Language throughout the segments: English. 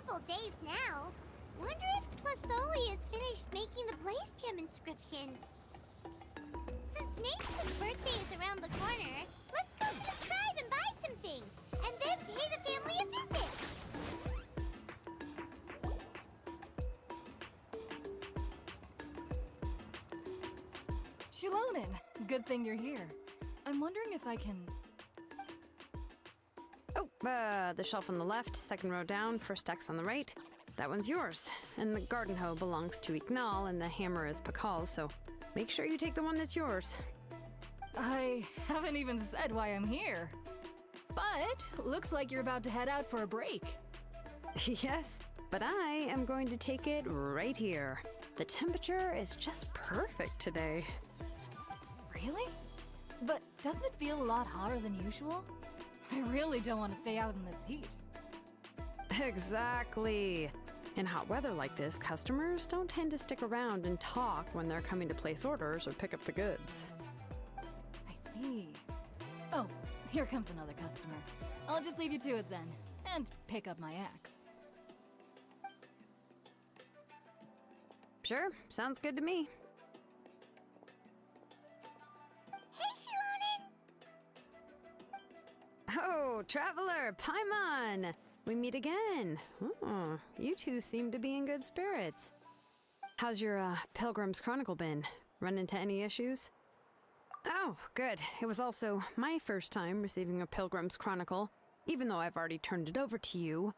beautiful days now. Wonder if Tlasoli has finished making the Blaze Gem inscription. Since Nate's birthday is around the corner, let's go to the tribe and buy some things, and then pay the family a visit. Shilonin, good thing you're here. I'm wondering if I can... Oh, the shelf on the left, second row down, first X on the right. That one's yours. And the garden hoe belongs to Ignal, and the hammer is Pakal's, so make sure you take the one that's yours. I haven't even said why I'm here. But looks like you're about to head out for a break. Yes, but I am going to take it right here. The temperature is just perfect today. Really? But doesn't it feel a lot hotter than usual? I really don't want to stay out in this heat. Exactly. In hot weather like this, customers don't tend to stick around and talk when they're coming to place orders or pick up the goods. I see. Oh, here comes another customer. I'll just leave you to it then, and pick up my axe. Sure, sounds good to me. Hey, Shilonin! Oh, Traveler, Paimon! We meet again. Oh, you two seem to be in good spirits. How's your Pilgrim's Chronicle been? Run into any issues? Oh, good. It was also my first time receiving a Pilgrim's Chronicle, even though I've already turned it over to you.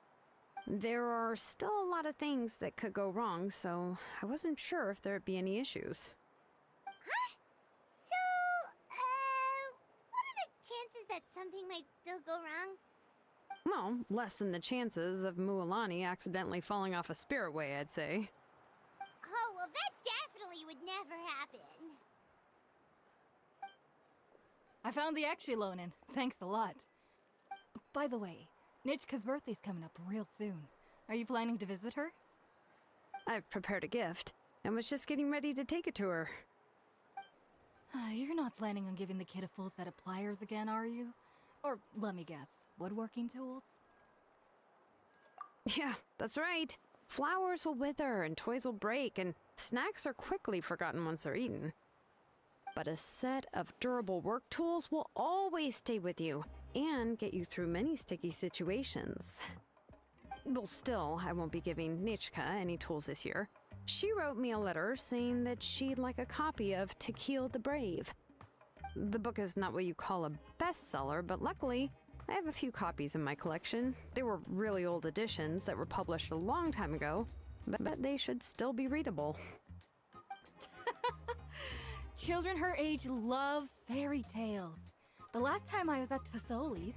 There are still a lot of things that could go wrong, so I wasn't sure if there'd be any issues. Huh? So, what are the chances that something might still go wrong? Well, less than the chances of Mualani accidentally falling off a spiritway, I'd say. Oh, well, that definitely would never happen. I found the Shilonin. Thanks a lot. By the way, Nichka's birthday's coming up real soon. Are you planning to visit her? I've prepared a gift, and was just getting ready to take it to her. You're not planning on giving the kid a full set of pliers again, are you? Or, let me guess, woodworking tools? Yeah, that's right. Flowers will wither, and toys will break, and snacks are quickly forgotten once they're eaten. But a set of durable work tools will always stay with you, and get you through many sticky situations. Well, still, I won't be giving Nichka any tools this year. She wrote me a letter saying that she'd like a copy of Tequil the Brave. The book is not what you call a bestseller, but luckily, I have a few copies in my collection. They were really old editions that were published a long time ago, but they should still be readable. Children her age love fairy tales. The last time I was at Tasoli's,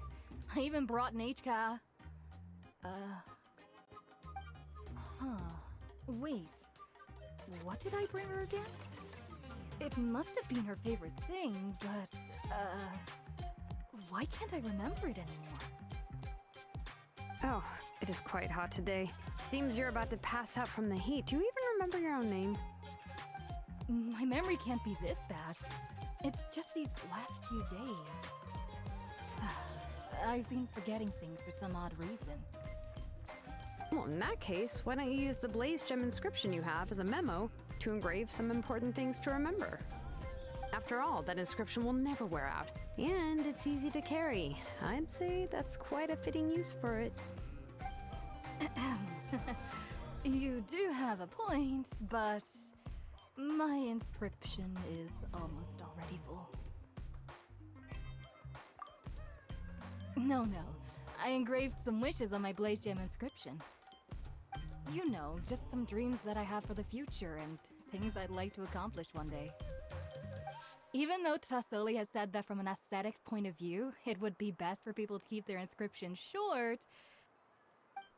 I even brought Nichka... Wait. What did I bring her again? It must have been her favorite thing, but, why can't I remember it anymore? Oh, it is quite hot today. Seems you're about to pass out from the heat. Do you even remember your own name? My memory can't be this bad. It's just these last few days. I've been forgetting things for some odd reason. Well, in that case, why don't you use the Blaze Gem inscription you have as a memo to engrave some important things to remember? After all, that inscription will never wear out, and it's easy to carry. I'd say that's quite a fitting use for it. You do have a point, but my inscription is almost already full. No, I engraved some wishes on my Blaze Gem inscription. You know, just some dreams that I have for the future and things I'd like to accomplish one day. Even though Tasoli has said that from an aesthetic point of view, it would be best for people to keep their inscription short,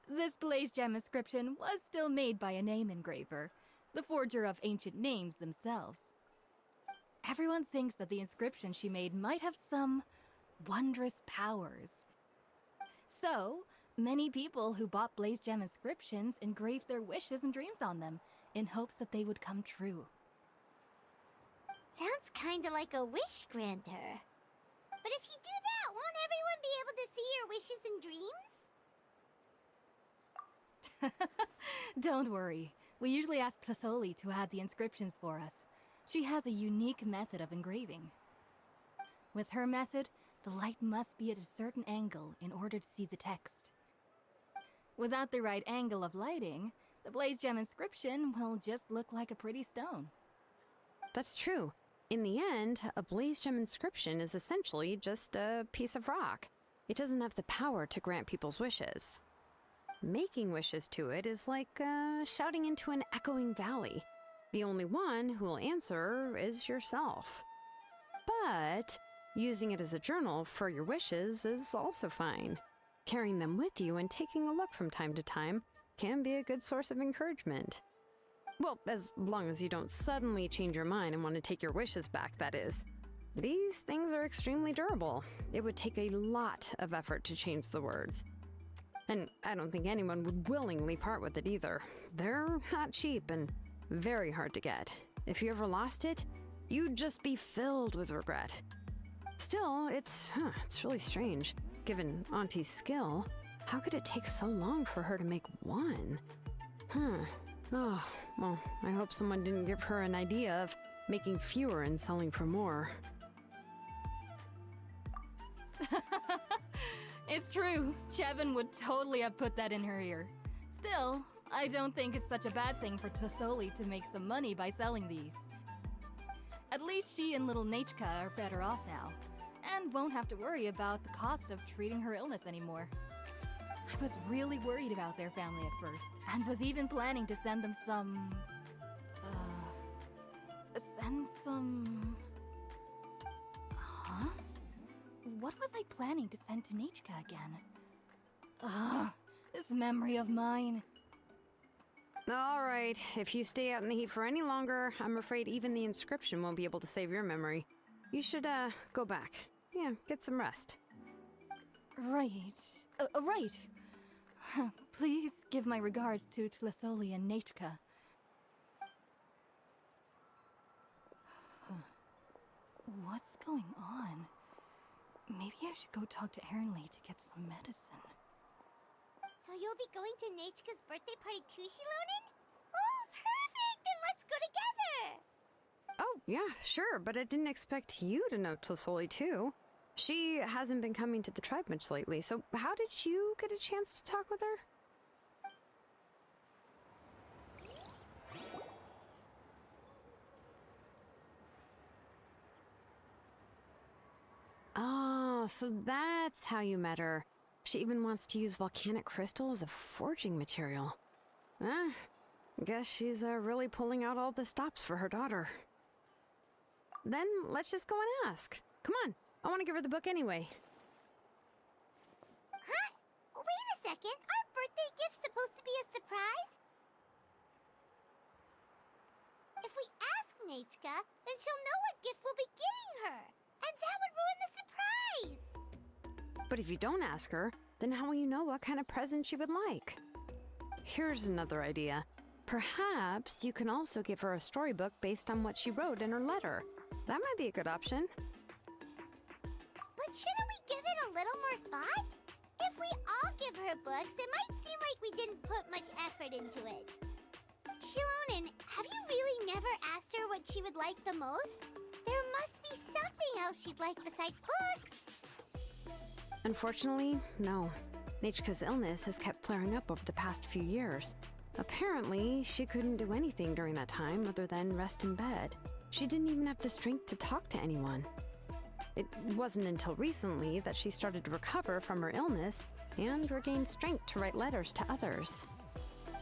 this Blaze Gem inscription was still made by a name engraver, the forger of ancient names themselves. Everyone thinks that the inscription she made might have some wondrous powers. So, many people who bought Blaze Gem inscriptions engraved their wishes and dreams on them, in hopes that they would come true. Sounds kinda like a wish granter. But if you do that, won't everyone be able to see your wishes and dreams? Don't worry. We usually ask Tlasoli to add the inscriptions for us. She has a unique method of engraving. With her method, the light must be at a certain angle in order to see the text. Without the right angle of lighting, the blaze gem inscription will just look like a pretty stone. That's true. In the end, a blaze gem inscription is essentially just a piece of rock. It doesn't have the power to grant people's wishes. Making wishes to it is like shouting into an echoing valley. The only one who will answer is yourself. But using it as a journal for your wishes is also fine. Carrying them with you and taking a look from time to time can be a good source of encouragement. Well, as long as you don't suddenly change your mind and want to take your wishes back, that is. These things are extremely durable. It would take a lot of effort to change the words. And I don't think anyone would willingly part with it either. They're not cheap and very hard to get. If you ever lost it, you'd just be filled with regret. Still, it's really strange. Given Auntie's skill, how could it take so long for her to make one? Oh, well, I hope someone didn't give her an idea of making fewer and selling for more. It's true. Chevin would totally have put that in her ear. Still, I don't think it's such a bad thing for Tlasoli to make some money by selling these. At least she and little Nachka are better off now, and won't have to worry about the cost of treating her illness anymore. I was really worried about their family at first, and was even planning to send them some... Huh? What was I planning to send to Nachka again? This memory of mine. All right, if you stay out in the heat for any longer, I'm afraid even the inscription won't be able to save your memory. You should, go back. Yeah, get some rest. Right. Right. Please give my regards to Tlasoli and Nachka. What's going on? Maybe I should go talk to Ernly to get some medicine. So you'll be going to Nachka's birthday party too, Shilonen? Oh, perfect! Then let's go together! Oh, yeah, sure, but I didn't expect you to know Tlasoli too. She hasn't been coming to the tribe much lately, so how did you get a chance to talk with her? Oh, so that's how you met her. She even wants to use volcanic crystal as a forging material. Guess she's really pulling out all the stops for her daughter. Then let's just go and ask. Come on, I want to give her the book anyway. Huh? Wait a second, our birthday gift's supposed to be a surprise? If we ask Nachka, then she'll know what gift we'll be giving her, and that would ruin the surprise! But if you don't ask her, then how will you know what kind of present she would like? Here's another idea. Perhaps you can also give her a storybook based on what she wrote in her letter. That might be a good option. But shouldn't we give it a little more thought? If we all give her books, it might seem like we didn't put much effort into it. Shilonen, have you really never asked her what she would like the most? There must be something else she'd like besides books. Unfortunately, no. Nachka's illness has kept flaring up over the past few years. Apparently, she couldn't do anything during that time other than rest in bed. She didn't even have the strength to talk to anyone. It wasn't until recently that she started to recover from her illness and regained strength to write letters to others.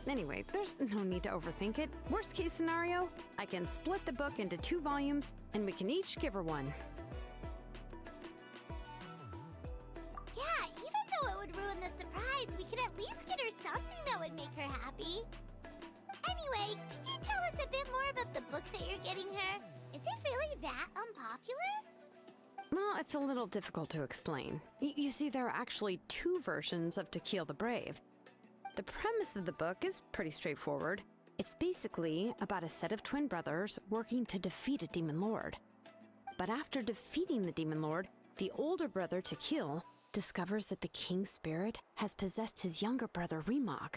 Anyway, there's no need to overthink it. Worst case scenario, I can split the book into 2 volumes and we can each give her one. Yeah, even though it would ruin the surprise, we could at least get her something that would make her happy. Anyway, could you tell us a bit more about the book that you're getting her? Is it really that unpopular? Well, it's a little difficult to explain. You see, there are actually 2 versions of To Kill the Brave. The premise of the book is pretty straightforward. It's basically about a set of twin brothers working to defeat a demon lord. But after defeating the demon lord, the older brother, Tequil, discovers that the king's spirit has possessed his younger brother, Remok.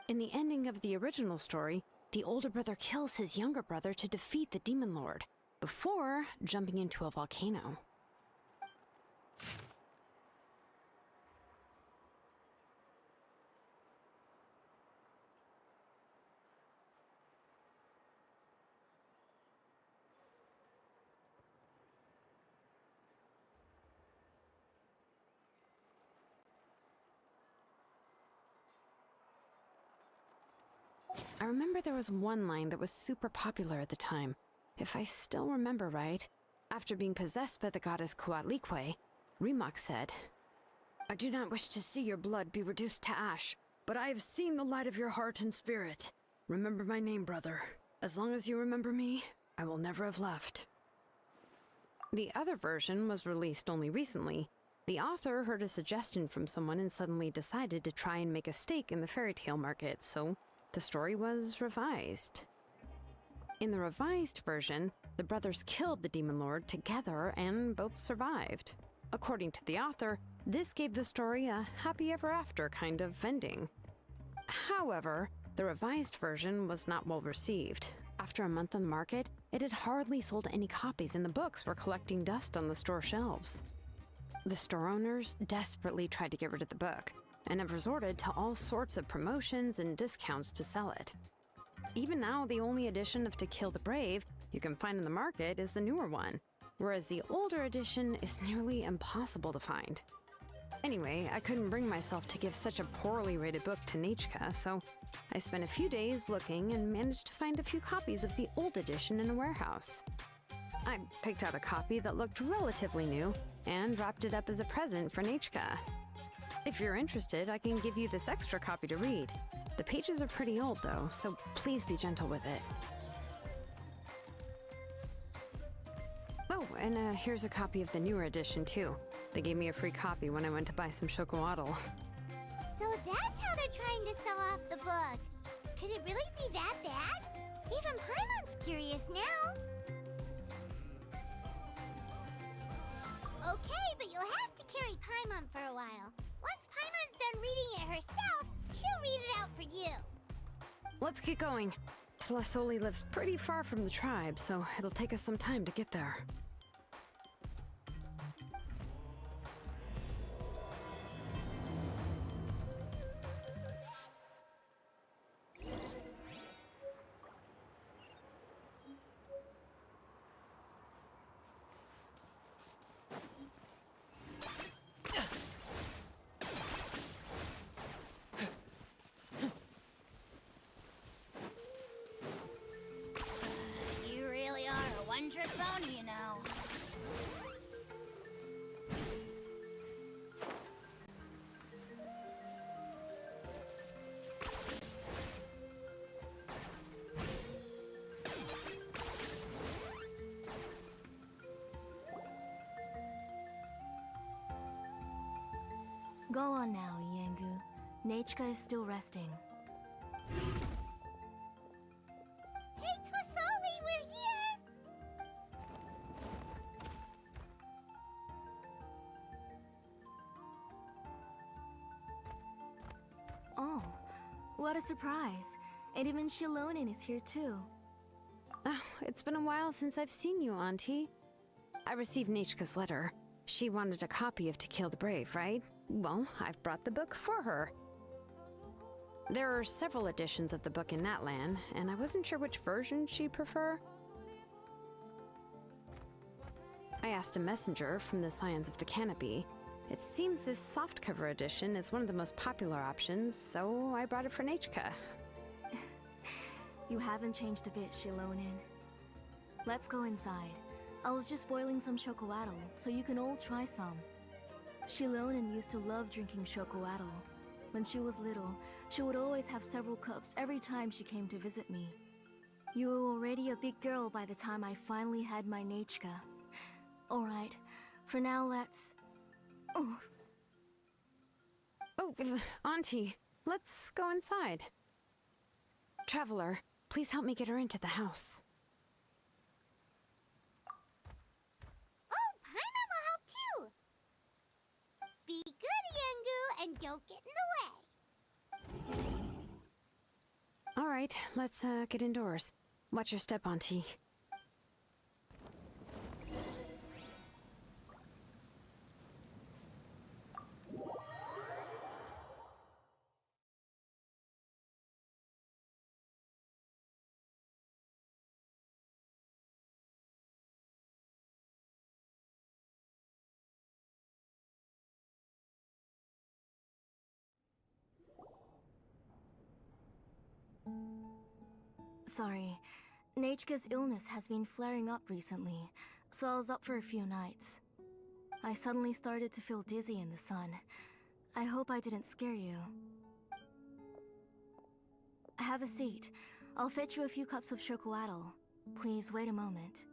In the ending of the original story, the older brother kills his younger brother to defeat the Demon Lord, before jumping into a volcano. I remember there was one line that was super popular at the time. If I still remember right, after being possessed by the goddess Coatlicue, Rimac said, "I do not wish to see your blood be reduced to ash, but I have seen the light of your heart and spirit. Remember my name, brother. As long as you remember me, I will never have left." The other version was released only recently. The author heard a suggestion from someone and suddenly decided to try and make a stake in the fairy tale market, so the story was revised. In the revised version, the brothers killed the Demon Lord together and both survived. According to the author, this gave the story a happy ever after kind of ending. However, the revised version was not well received. After a month on the market, it had hardly sold any copies and the books were collecting dust on the store shelves. The store owners desperately tried to get rid of the book, and have resorted to all sorts of promotions and discounts to sell it. Even now, the only edition of To Kill the Brave you can find in the market is the newer one, whereas the older edition is nearly impossible to find. Anyway, I couldn't bring myself to give such a poorly rated book to Nechka, so I spent a few days looking and managed to find a few copies of the old edition in a warehouse. I picked out a copy that looked relatively new and wrapped it up as a present for Nechka. If you're interested, I can give you this extra copy to read. The pages are pretty old, though, so please be gentle with it. Oh, and here's a copy of the newer edition, too. They gave me a free copy when I went to buy some chocolatl. So that's how they're trying to sell off the book. Could it really be that bad? Even Paimon's curious now. Okay, but you'll have to carry Paimon for a while. Once Paimon's done reading it herself, she'll read it out for you. Let's get going. Tlasoli lives pretty far from the tribe, so it'll take us some time to get there. You really are a one-trick pony, you know. Go on now, Yengu. Nechka is still resting. Hey, Tlasoli, we're here! Oh, what a surprise. And even Shilonin is here too. Oh, it's been a while since I've seen you, Auntie. I received Nechka's letter. She wanted a copy of To Kill the Brave, right? Well, I've brought the book for her. There are several editions of the book in Natlan, and I wasn't sure which version she'd prefer. I asked a messenger from the Scions of the Canopy. It seems this softcover edition is one of the most popular options, so I brought it for Nechka. You haven't changed a bit, Shilonin. Let's go inside. I was just boiling some chocolatl, so you can all try some. Shilonin used to love drinking chocolatl. When she was little, she would always have several cups every time she came to visit me. You were already a big girl by the time I finally had my Nechka. Alright, for now let's... Oh, Auntie, let's go inside. Traveler, please help me get her into the house. Oh, Paimon will help too! Be good, Yengu, and don't get in the way. right, let's get indoors. Watch your step, Auntie. Sorry. Nechka's illness has been flaring up recently, so I was up for a few nights. I suddenly started to feel dizzy in the sun. I hope I didn't scare you. Have a seat. I'll fetch you a few cups of chocolatl. Please wait a moment.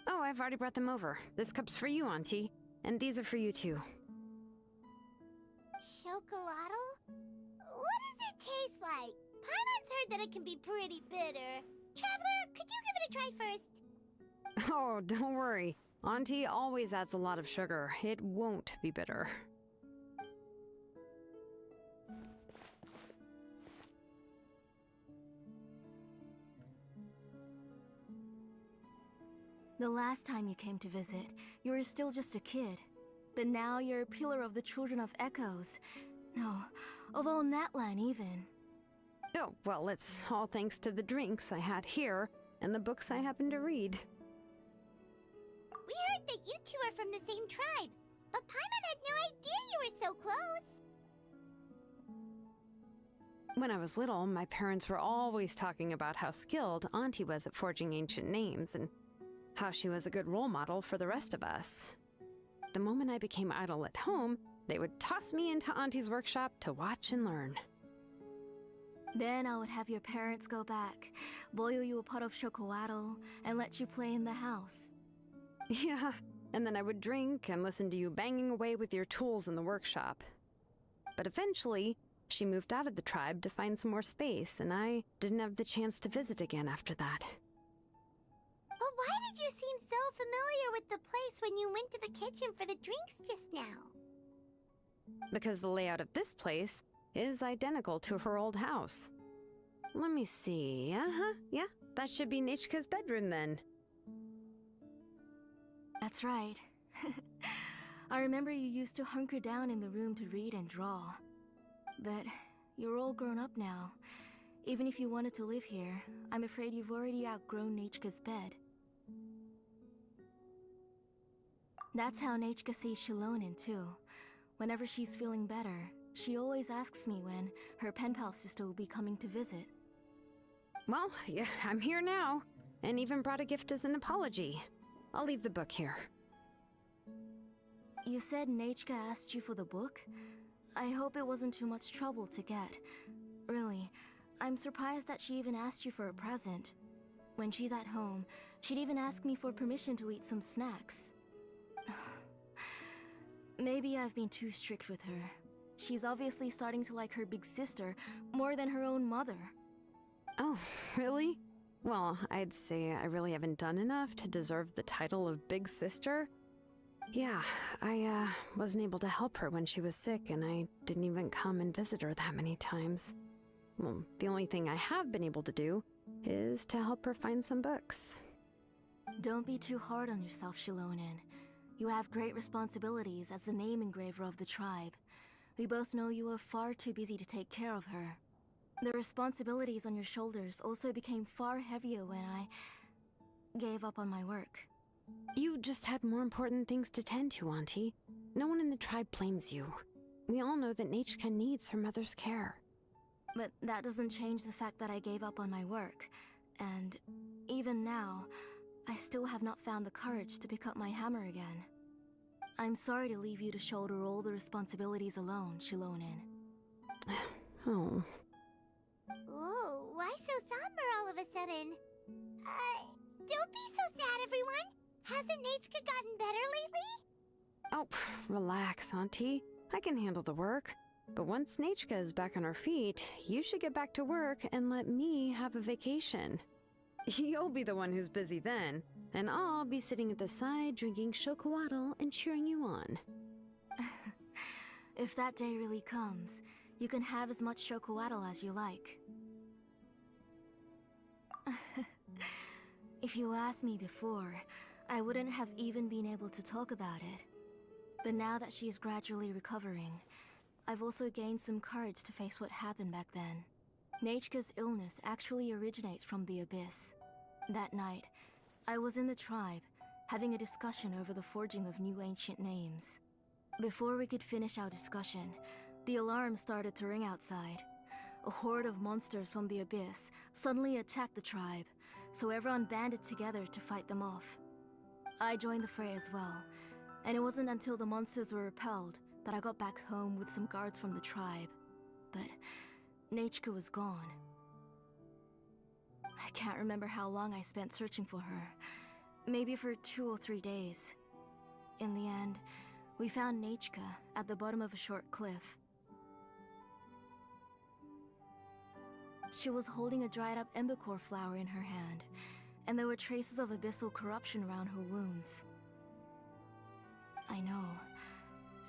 Oh, I've already brought them over. This cup's for you, Auntie. And these are for you, too. Chocolatl? What does it taste like? Paimon's heard that it can be pretty bitter. Traveler, could you give it a try first? Oh, don't worry. Auntie always adds a lot of sugar. It won't be bitter. The last time you came to visit, you were still just a kid. But now you're a pillar of the Children of Echoes. No, of all Natlan even. Oh, well, it's all thanks to the drinks I had here and the books I happened to read. We heard that you two are from the same tribe, but Paimon had no idea you were so close. When I was little, my parents were always talking about how skilled Auntie was at forging ancient names and how she was a good role model for the rest of us. The moment I became idle at home, they would toss me into Auntie's workshop to watch and learn. Then I would have your parents go back, boil you a pot of chocolatl, and let you play in the house. Yeah, and then I would drink and listen to you banging away with your tools in the workshop. But eventually, she moved out of the tribe to find some more space, and I didn't have the chance to visit again after that. But why did you seem so familiar with the place when you went to the kitchen for the drinks just now? Because the layout of this place is identical to her old house. Let me see. Yeah, that should be Nechka's bedroom then. That's right. I remember you used to hunker down in the room to read and draw. But you're all grown up now. Even if you wanted to live here, I'm afraid you've already outgrown Nechka's bed. That's how Nechka sees Shilonen too. Whenever she's feeling better, she always asks me when her pen pal sister will be coming to visit. Well, yeah, I'm here now, and even brought a gift as an apology. I'll leave the book here. You said Nechka asked you for the book? I hope it wasn't too much trouble to get. Really, I'm surprised that she even asked you for a present. When she's at home, she'd even ask me for permission to eat some snacks. Maybe I've been too strict with her. She's obviously starting to like her big sister more than her own mother. Oh, really? Well, I'd say I really haven't done enough to deserve the title of Big Sister. Yeah, I wasn't able to help her when she was sick, and I didn't even come and visit her that many times. Well, the only thing I have been able to do is to help her find some books. Don't be too hard on yourself, Shilonen. You have great responsibilities as the name engraver of the tribe. We both know you are far too busy to take care of her. The responsibilities on your shoulders also became far heavier when I gave up on my work. You just had more important things to tend to, Auntie. No one in the tribe blames you. We all know that Nechka needs her mother's care. But that doesn't change the fact that I gave up on my work. And even now, I still have not found the courage to pick up my hammer again. I'm sorry to leave you to shoulder all the responsibilities alone, Shilonen. Oh. Ooh, why so somber all of a sudden? Don't be so sad, everyone. Hasn't Nechka gotten better lately? Oh, relax, Auntie. I can handle the work. But once Nechka is back on her feet, you should get back to work and let me have a vacation. You'll be the one who's busy then, and I'll be sitting at the side drinking chocolatl and cheering you on. If that day really comes, you can have as much chocolatl as you like. If you asked me before, I wouldn't have even been able to talk about it. But now that she is gradually recovering, I've also gained some courage to face what happened back then. Nechka's illness actually originates from the Abyss. That night, I was in the tribe, having a discussion over the forging of new ancient names. Before we could finish our discussion, the alarm started to ring outside. A horde of monsters from the Abyss suddenly attacked the tribe, so everyone banded together to fight them off. I joined the fray as well, and it wasn't until the monsters were repelled that I got back home with some guards from the tribe. But Nechka was gone. I can't remember how long I spent searching for her. Maybe for 2 or 3 days. In the end, we found Nechka at the bottom of a short cliff. She was holding a dried-up embercore flower in her hand, and there were traces of abyssal corruption around her wounds. I know.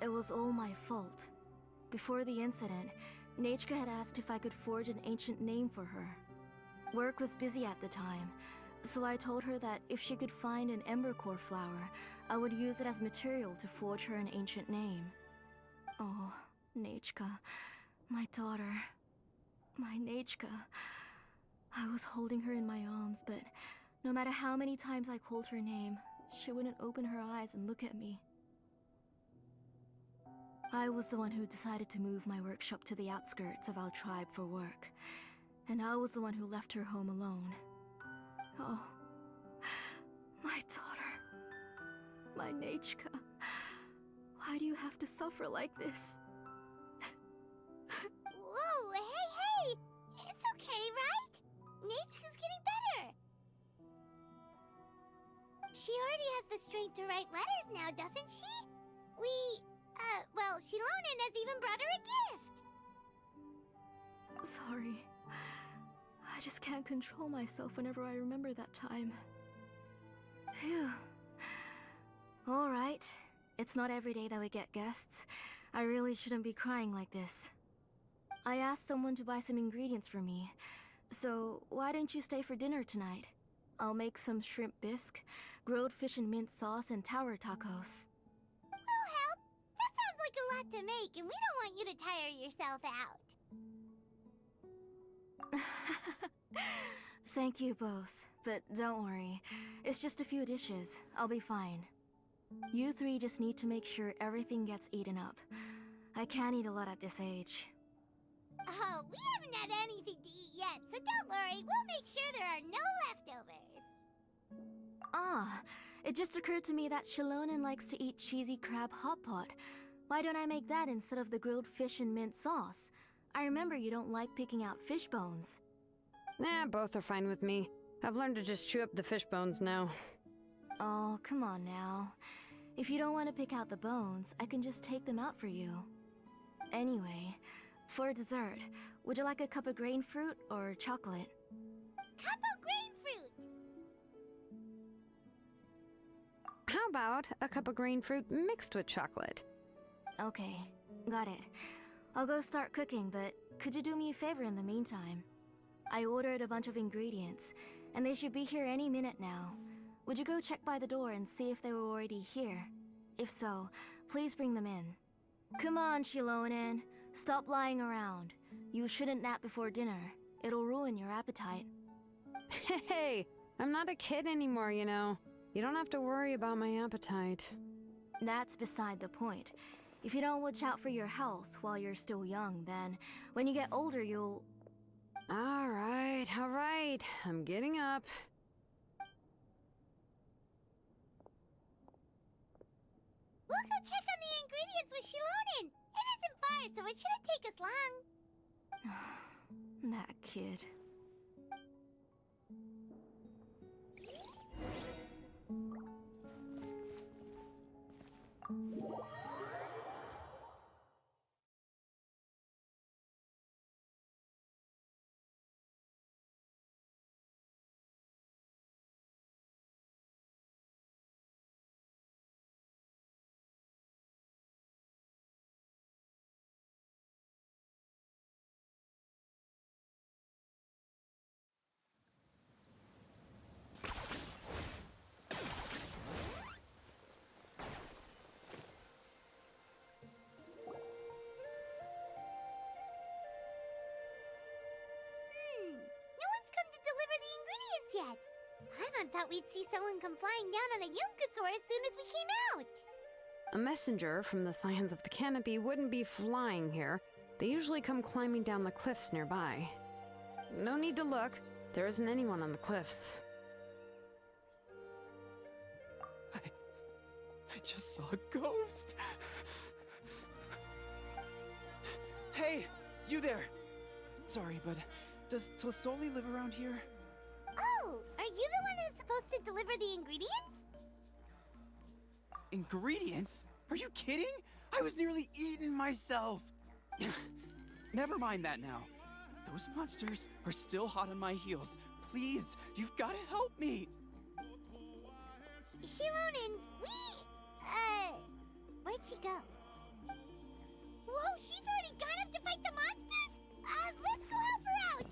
It was all my fault. Before the incident, Nechka had asked if I could forge an ancient name for her. Work was busy at the time, so I told her that if she could find an embercore flower, I would use it as material to forge her an ancient name. Oh, Nechka, my daughter. My Nechka. I was holding her in my arms, but no matter how many times I called her name, she wouldn't open her eyes and look at me. I was the one who decided to move my workshop to the outskirts of our tribe for work, and I was the one who left her home alone. Oh, my daughter. My Nechka. Why do you have to suffer like this? Whoa, hey! It's okay, right? Nechka's getting better. She already has the strength to write letters now, doesn't she? Well, Shilonen has even brought her a gift. Sorry. I just can't control myself whenever I remember that time. Phew. Alright. It's not every day that we get guests. I really shouldn't be crying like this. I asked someone to buy some ingredients for me. So, why don't you stay for dinner tonight? I'll make some shrimp bisque, grilled fish and mint sauce, and tower tacos. We'll help. That sounds like a lot to make, and we don't want you to tire yourself out. Thank you both, but don't worry. It's just a few dishes. I'll be fine. You three just need to make sure everything gets eaten up. I can't eat a lot at this age. Oh, we haven't had anything to eat yet, so don't worry. We'll make sure there are no leftovers. Ah, it just occurred to me that Shilonen likes to eat cheesy crab hot pot. Why don't I make that instead of the grilled fish and mint sauce? I remember you don't like picking out fish bones. Nah, both are fine with me. I've learned to just chew up the fish bones now. Oh, come on now. If you don't want to pick out the bones, I can just take them out for you. Anyway, for dessert, would you like a cup of grain fruit or chocolate? Cup of grain fruit. How about a cup of green fruit mixed with chocolate? Okay, got it. I'll go start cooking, but could you do me a favor in the meantime? I ordered a bunch of ingredients, and they should be here any minute now. Would you go check by the door and see if they were already here? If so, please bring them in. Come on, Shilonen. Stop lying around. You shouldn't nap before dinner. It'll ruin your appetite. Hey, I'm not a kid anymore, you know. You don't have to worry about my appetite. That's beside the point. If you don't watch out for your health while you're still young, then when you get older, you'll... All right. I'm getting up. We'll go check on the ingredients with Shilonen. It isn't far, so it shouldn't take us long. That kid. ingredients yet. Paimon thought we'd see someone come flying down on a Yunkasaur as soon as we came out. A messenger from the Scions of the Canopy wouldn't be flying here. They usually come climbing down the cliffs nearby. No need to look. There isn't anyone on the cliffs. I just saw a ghost. Hey, you there! Sorry, but does Tlasoli live around here? Oh, are you the one who's supposed to deliver the ingredients? Ingredients? Are you kidding? I was nearly eaten myself! Never mind that now. Those monsters are still hot on my heels. Please, you've got to help me! Shilonin, where'd she go? Whoa, she's already gone up to fight the monsters? Let's go help her out!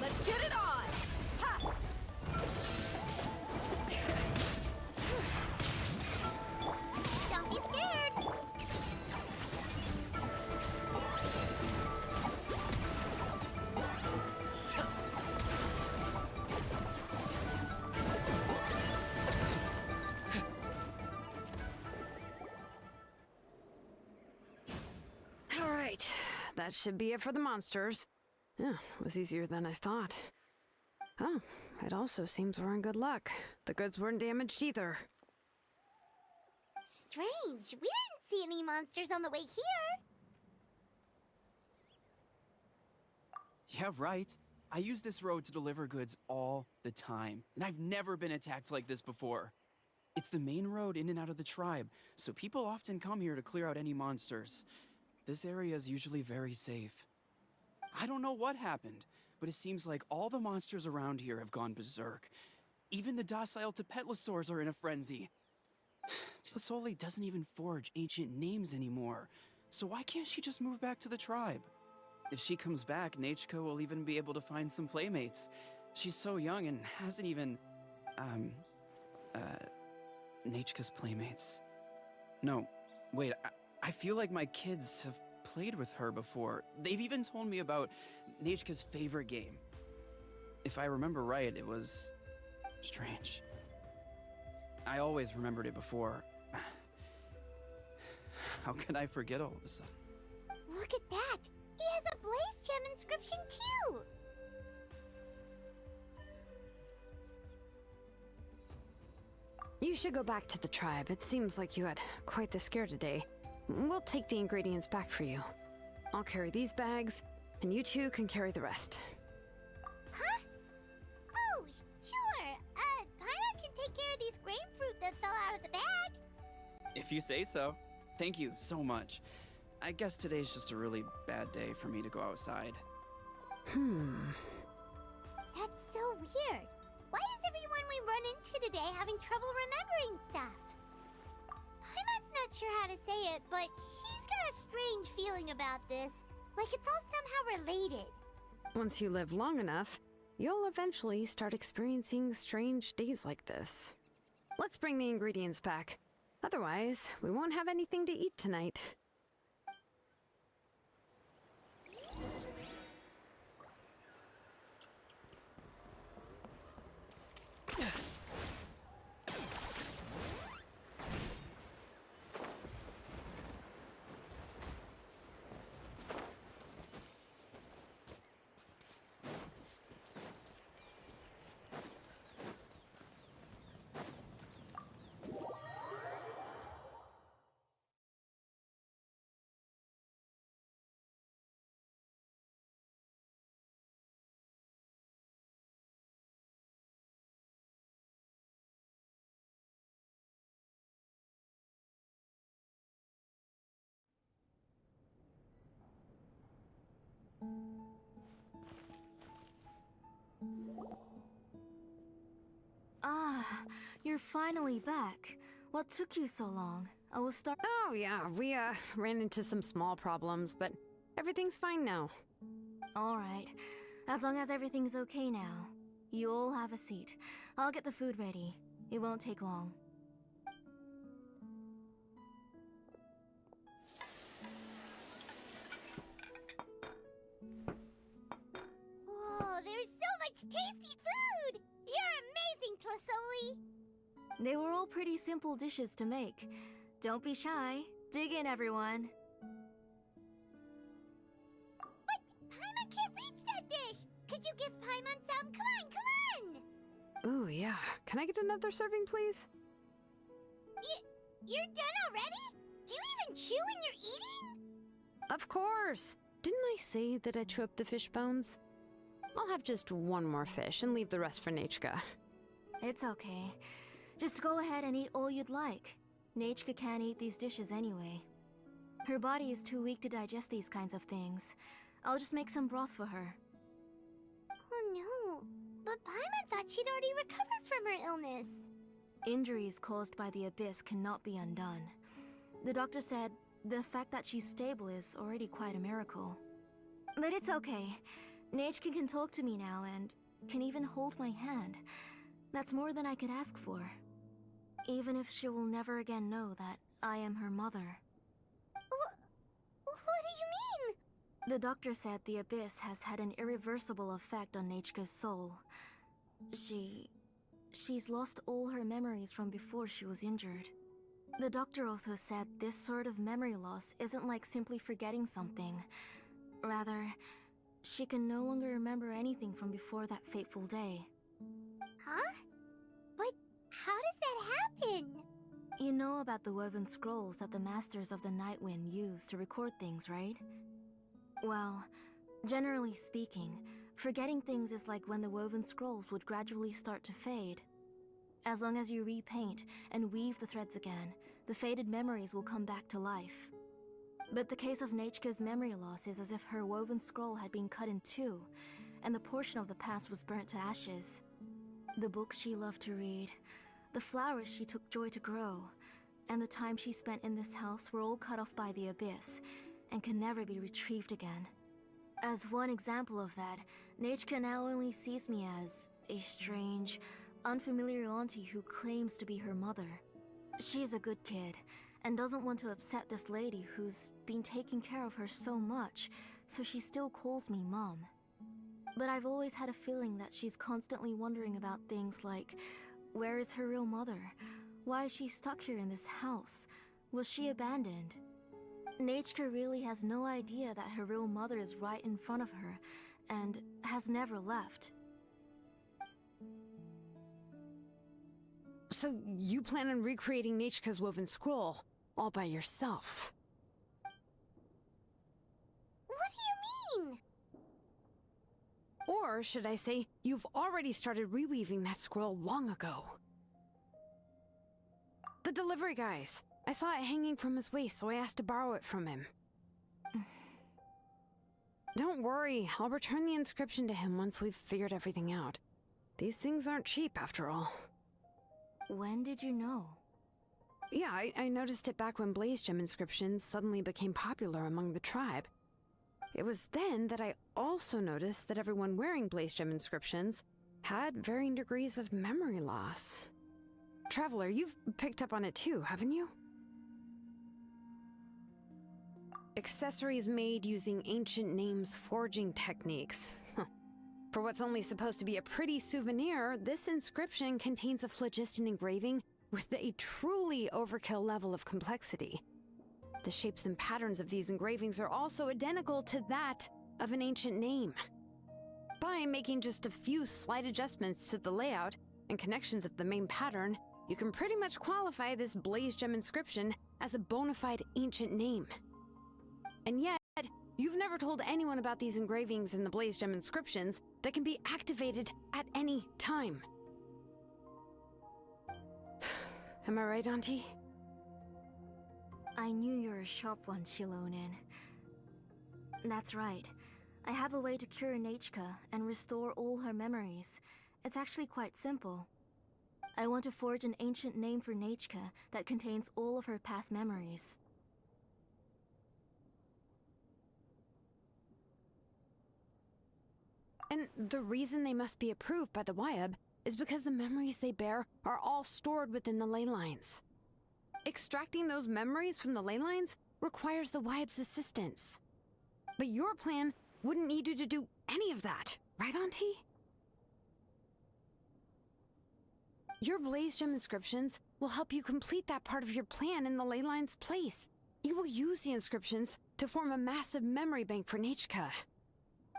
Let's get it on! Ha! Don't be scared! All right, that should be it for the monsters. Yeah, it was easier than I thought. Oh, it also seems we're in good luck. The goods weren't damaged either. Strange, we didn't see any monsters on the way here. Yeah, right. I use this road to deliver goods all the time, and I've never been attacked like this before. It's the main road in and out of the tribe, so people often come here to clear out any monsters. This area is usually very safe. I don't know what happened, but it seems like all the monsters around here have gone berserk. Even the docile Tepetlosaurs are in a frenzy. Tlasoli doesn't even forge ancient names anymore, so why can't she just move back to the tribe? If she comes back, Nachiko will even be able to find some playmates. She's so young and hasn't even... Nachiko's playmates. No, wait, I feel like my kids have played with her before. They've even told me about Nachiko's favorite game. If I remember right, it was... strange. I always remembered it before. How could I forget all of a sudden? Look at that! He has a Blaze Gem inscription too! You should go back to the tribe. It seems like you had quite the scare today. We'll take the ingredients back for you. I'll carry these bags, and you two can carry the rest. Huh? Oh, sure. Paimon can take care of these grapefruit that fell out of the bag. If you say so. Thank you so much. I guess today's just a really bad day for me to go outside. That's so weird. Why is everyone we run into today having trouble remembering stuff? Paimon's not sure how to say it, but she's got a strange feeling about this. Like it's all somehow related. Once you live long enough, you'll eventually start experiencing strange days like this. Let's bring the ingredients back. Otherwise, we won't have anything to eat tonight. Ah, you're finally back. What took you so long? I was Oh yeah, we ran into some small problems, but everything's fine now. Alright. As long as everything's okay now. You all have a seat. I'll get the food ready. It won't take long. Whoa, there's so much tasty food! You're amazing, Plasoli! They were all pretty simple dishes to make. Don't be shy. Dig in, everyone. What? Paimon can't reach that dish! Could you give Paimon some? Come on, come on! Ooh, yeah. Can I get another serving, please? You're done already? Do you even chew when you're eating? Of course! Didn't I say that I chew up the fish bones? I'll have just one more fish and leave the rest for Nachka. It's okay. Just go ahead and eat all you'd like. Nachka can't eat these dishes anyway. Her body is too weak to digest these kinds of things. I'll just make some broth for her. Oh no, but Paimon thought she'd already recovered from her illness. Injuries caused by the abyss cannot be undone. The doctor said the fact that she's stable is already quite a miracle. But it's okay. Nachka can talk to me now and can even hold my hand. That's more than I could ask for. Even if she will never again know that I am her mother. What do you mean? The doctor said the abyss has had an irreversible effect on Nachka's soul. She's lost all her memories from before she was injured. The doctor also said this sort of memory loss isn't like simply forgetting something. Rather, she can no longer remember anything from before that fateful day. Huh? But how does that happen? You know about the woven scrolls that the Masters of the Night Wind use to record things, right? Well, generally speaking, forgetting things is like when the woven scrolls would gradually start to fade. As long as you repaint and weave the threads again, the faded memories will come back to life. But the case of Nachka's memory loss is as if her woven scroll had been cut in two, and the portion of the past was burnt to ashes. The books she loved to read, the flowers she took joy to grow, and the time she spent in this house were all cut off by the abyss, and can never be retrieved again. As one example of that, Nachka now only sees me as a strange, unfamiliar auntie who claims to be her mother. She's a good kid, and doesn't want to upset this lady who's been taking care of her so much, so she still calls me Mom. But I've always had a feeling that she's constantly wondering about things like, where is her real mother? Why is she stuck here in this house? Was she abandoned? Nachka really has no idea that her real mother is right in front of her, and has never left. So you plan on recreating Nachka's woven scroll all by yourself? What do you mean? Or should I say, you've already started reweaving that scroll long ago? The delivery guys. I saw it hanging from his waist, so I asked to borrow it from him. Don't worry, I'll return the inscription to him once we've figured everything out. These things aren't cheap, after all. When did you know? Yeah, I noticed it back when Blaze Gem inscriptions suddenly became popular among the tribe. It was then that I also noticed that everyone wearing Blaze Gem inscriptions had varying degrees of memory loss. Traveler, you've picked up on it too, haven't you? Accessories made using ancient names forging techniques. For what's only supposed to be a pretty souvenir, this inscription contains a phlogiston engraving with a truly overkill level of complexity. The shapes and patterns of these engravings are also identical to that of an ancient name. By making just a few slight adjustments to the layout and connections of the main pattern, you can pretty much qualify this Blaze Gem inscription as a bona fide ancient name. And yet, you've never told anyone about these engravings in the Blaze Gem inscriptions that can be activated at any time. Am I right, Auntie? I knew you were a sharp one, Shilonin. That's right. I have a way to cure Nachka and restore all her memories. It's actually quite simple. I want to forge an ancient name for Nachka that contains all of her past memories. And the reason they must be approved by the Wyeb is because the memories they bear are all stored within the ley lines. Extracting those memories from the ley lines requires the Wyeb's assistance. But your plan wouldn't need you to do any of that, right, Auntie? Your Blaze Gem inscriptions will help you complete that part of your plan in the ley line's place. You will use the inscriptions to form a massive memory bank for Nechka.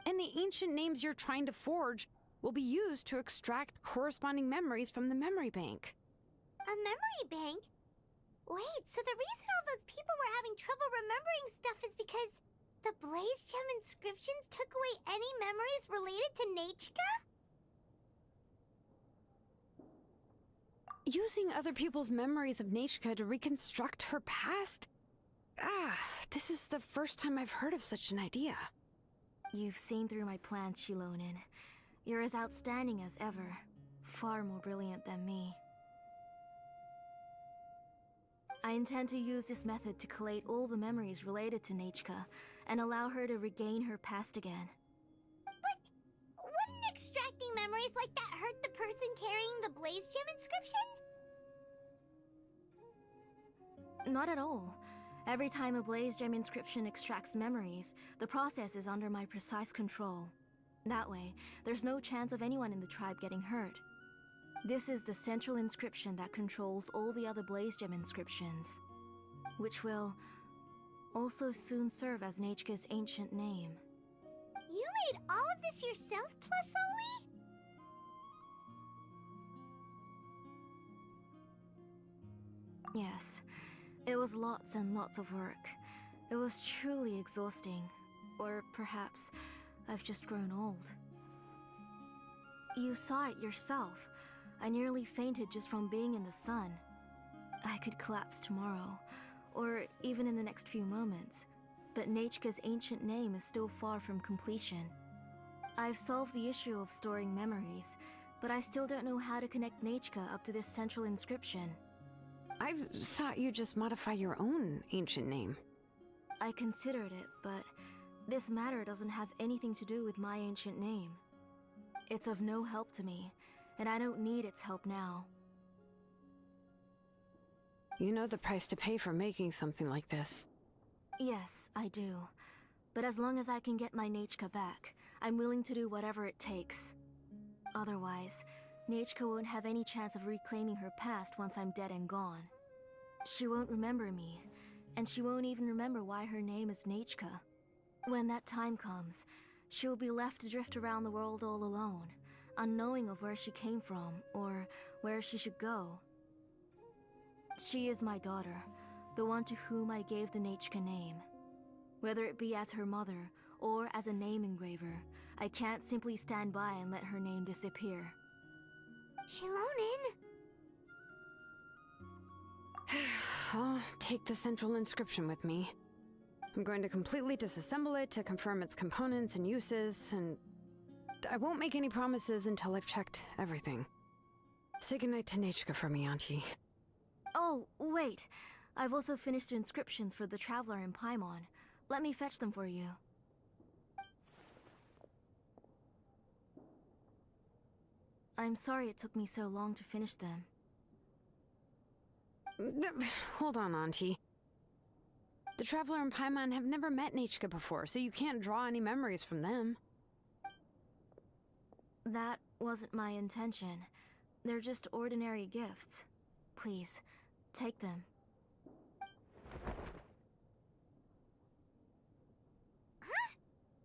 And the ancient names you're trying to forge will be used to extract corresponding memories from the memory bank. A memory bank? Wait, so the reason all those people were having trouble remembering stuff is because the Blaze Gem inscriptions took away any memories related to Nechka? Using other people's memories of Nechka to reconstruct her past? This is the first time I've heard of such an idea. You've seen through my plans, Shilonin. You're as outstanding as ever. Far more brilliant than me. I intend to use this method to collate all the memories related to Nechka and allow her to regain her past again. But wouldn't extracting memories like that hurt the person carrying the Blaze Gem inscription? Not at all. Every time a Blaze Gem inscription extracts memories, the process is under my precise control. That way, there's no chance of anyone in the tribe getting hurt. This is the central inscription that controls all the other Blaze Gem inscriptions, which will also soon serve as Nechka's ancient name. You made all of this yourself, Tlusoli? Yes, it was lots and lots of work. It was truly exhausting. Or perhaps I've just grown old. You saw it yourself. I nearly fainted just from being in the sun. I could collapse tomorrow, or even in the next few moments. But Nechka's ancient name is still far from completion. I've solved the issue of storing memories, but I still don't know how to connect Nechka up to this central inscription. I thought you'd just modify your own ancient name. I considered it, but this matter doesn't have anything to do with my ancient name. It's of no help to me, and I don't need its help now. You know the price to pay for making something like this. Yes, I do. But as long as I can get my Nechka back, I'm willing to do whatever it takes. Otherwise, Nechka won't have any chance of reclaiming her past once I'm dead and gone. She won't remember me, and she won't even remember why her name is Nechka. When that time comes, she'll be left to drift around the world all alone, unknowing of where she came from or where she should go. She is my daughter, the one to whom I gave the Nechka name. Whether it be as her mother or as a name engraver, I can't simply stand by and let her name disappear. Shilonin? I'll take the central inscription with me. I'm going to completely disassemble it to confirm its components and uses, and I won't make any promises until I've checked everything. Say goodnight to Nechka for me, Auntie. Oh, wait. I've also finished the inscriptions for the Traveler in Paimon. Let me fetch them for you. I'm sorry it took me so long to finish them. Hold on, Auntie. The Traveler and Paimon have never met Nechka before, so you can't draw any memories from them. That wasn't my intention. They're just ordinary gifts. Please, take them. Huh?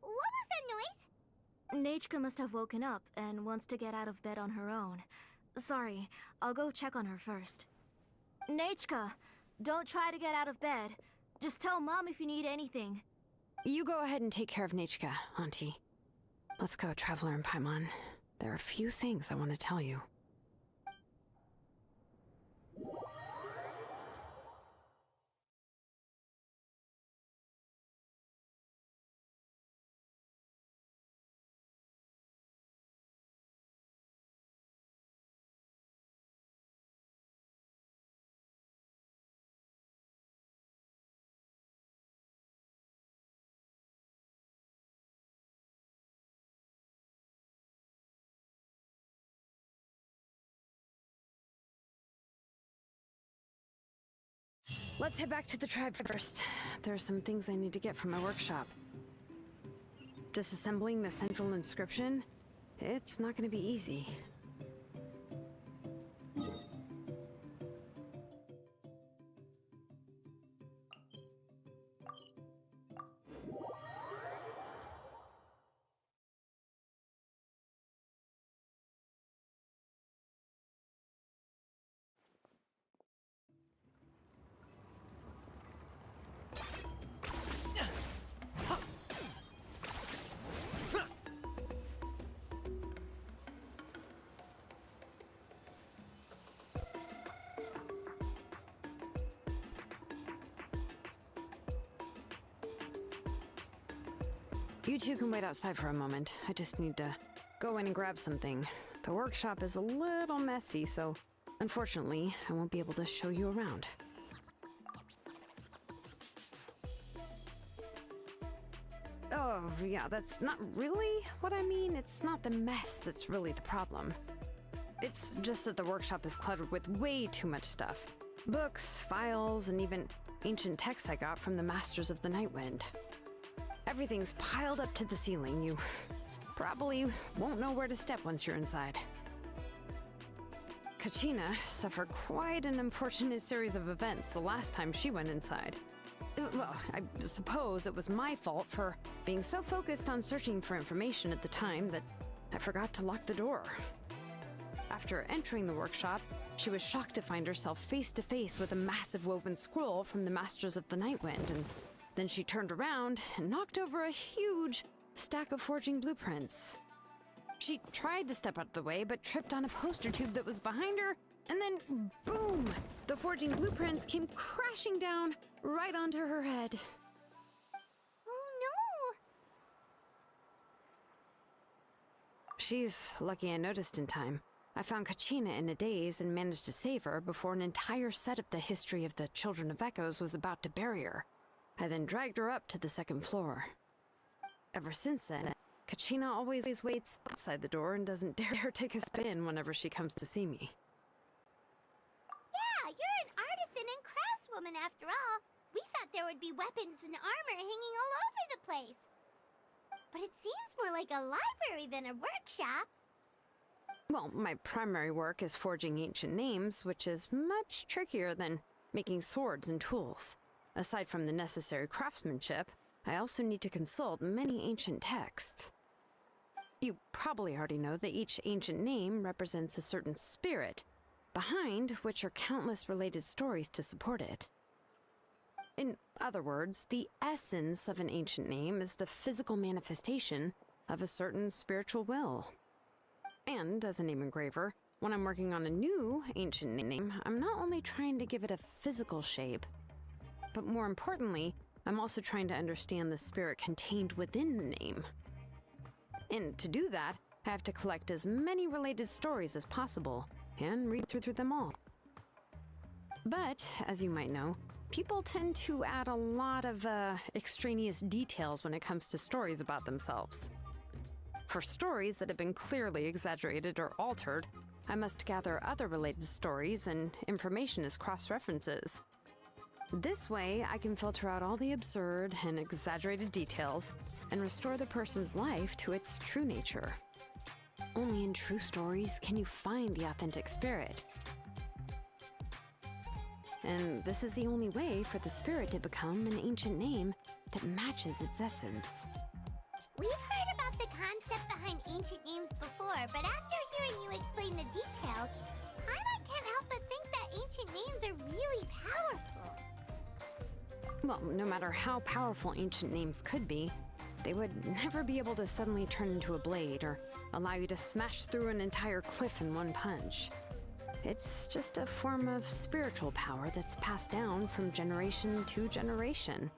What was that noise? Nechka must have woken up and wants to get out of bed on her own. Sorry, I'll go check on her first. Nechka, don't try to get out of bed. Just tell Mom if you need anything. You go ahead and take care of Nechka, Auntie. Let's go, Traveler and Paimon. There are a few things I want to tell you. Let's head back to the tribe first. There are some things I need to get from my workshop. Disassembling the central inscription? It's not going to be easy. You two can wait outside for a moment. I just need to go in and grab something. The workshop is a little messy, so unfortunately, I won't be able to show you around. Oh, yeah, that's not really what I mean. It's not the mess that's really the problem. It's just that the workshop is cluttered with way too much stuff. Books, files, and even ancient texts I got from the Masters of the Nightwind. Everything's piled up to the ceiling. You probably won't know where to step once you're inside. Kachina suffered quite an unfortunate series of events the last time she went inside. Well, I suppose it was my fault for being so focused on searching for information at the time that I forgot to lock the door. After entering the workshop, she was shocked to find herself face to face with a massive woven scroll from the Masters of the Nightwind, and then she turned around and knocked over a huge stack of forging blueprints. She tried to step out of the way, but tripped on a poster tube that was behind her, and then boom! The forging blueprints came crashing down right onto her head. Oh no! She's lucky I noticed in time. I found Kachina in a daze and managed to save her before an entire set of the history of the Children of Echoes was about to bury her. I then dragged her up to the second floor. Ever since then, Kachina always waits outside the door and doesn't dare take a spin whenever she comes to see me. Yeah, you're an artisan and craftswoman after all. We thought there would be weapons and armor hanging all over the place. But it seems more like a library than a workshop. Well, my primary work is forging ancient names, which is much trickier than making swords and tools. Aside from the necessary craftsmanship, I also need to consult many ancient texts. You probably already know that each ancient name represents a certain spirit, behind which are countless related stories to support it. In other words, the essence of an ancient name is the physical manifestation of a certain spiritual will. And as a name engraver, when I'm working on a new ancient name, I'm not only trying to give it a physical shape, but more importantly, I'm also trying to understand the spirit contained within the name. And to do that, I have to collect as many related stories as possible and read through them all. But, as you might know, people tend to add a lot of extraneous details when it comes to stories about themselves. For stories that have been clearly exaggerated or altered, I must gather other related stories and information as cross-references. This way, I can filter out all the absurd and exaggerated details and restore the person's life to its true nature. Only in true stories can you find the authentic spirit. And this is the only way for the spirit to become an ancient name that matches its essence. We've heard about the concept behind ancient names before, but after hearing you explain the details, Paimon can't help but think that ancient names are really powerful. Well, no matter how powerful ancient names could be, they would never be able to suddenly turn into a blade or allow you to smash through an entire cliff in one punch. It's just a form of spiritual power that's passed down from generation to generation.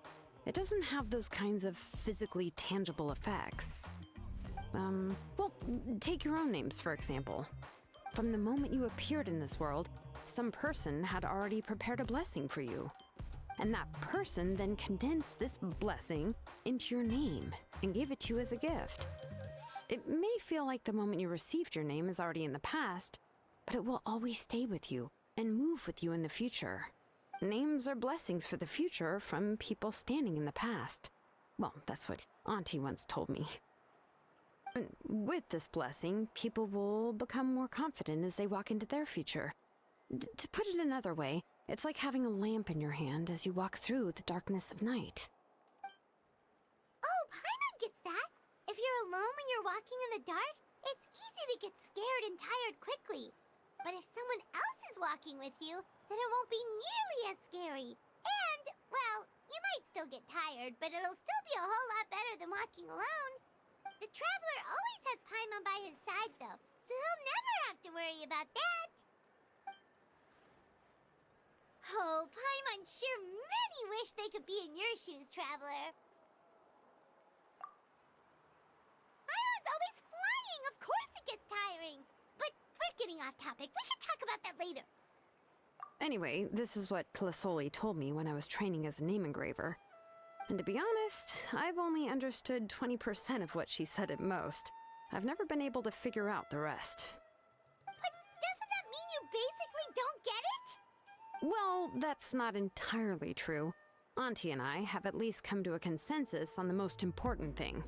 It doesn't have those kinds of physically tangible effects. Well, take your own names, for example. From the moment you appeared in this world, some person had already prepared a blessing for you. And that person then condensed this blessing into your name and gave it to you as a gift. It may feel like the moment you received your name is already in the past, but it will always stay with you and move with you in the future. Names are blessings for the future from people standing in the past. Well, that's what Auntie once told me. And with this blessing, people will become more confident as they walk into their future. To put it another way, it's like having a lamp in your hand as you walk through the darkness of night. Oh, Paimon gets that. If you're alone when you're walking in the dark, it's easy to get scared and tired quickly. But if someone else is walking with you, then it won't be nearly as scary. And, well, you might still get tired, but it'll still be a whole lot better than walking alone. The Traveler always has Paimon by his side, though, so he'll never have to worry about that. Oh, Paimon sure many wish they could be in your shoes, Traveler. Paimon's always flying. Of course it gets tiring. But we're getting off topic. We can talk about that later. Anyway, this is what Plisoli told me when I was training as a name engraver. And to be honest, I've only understood 20% of what she said at most. I've never been able to figure out the rest. But doesn't that mean you basically don't get it? Well, that's not entirely true. Auntie and I have at least come to a consensus on the most important thing.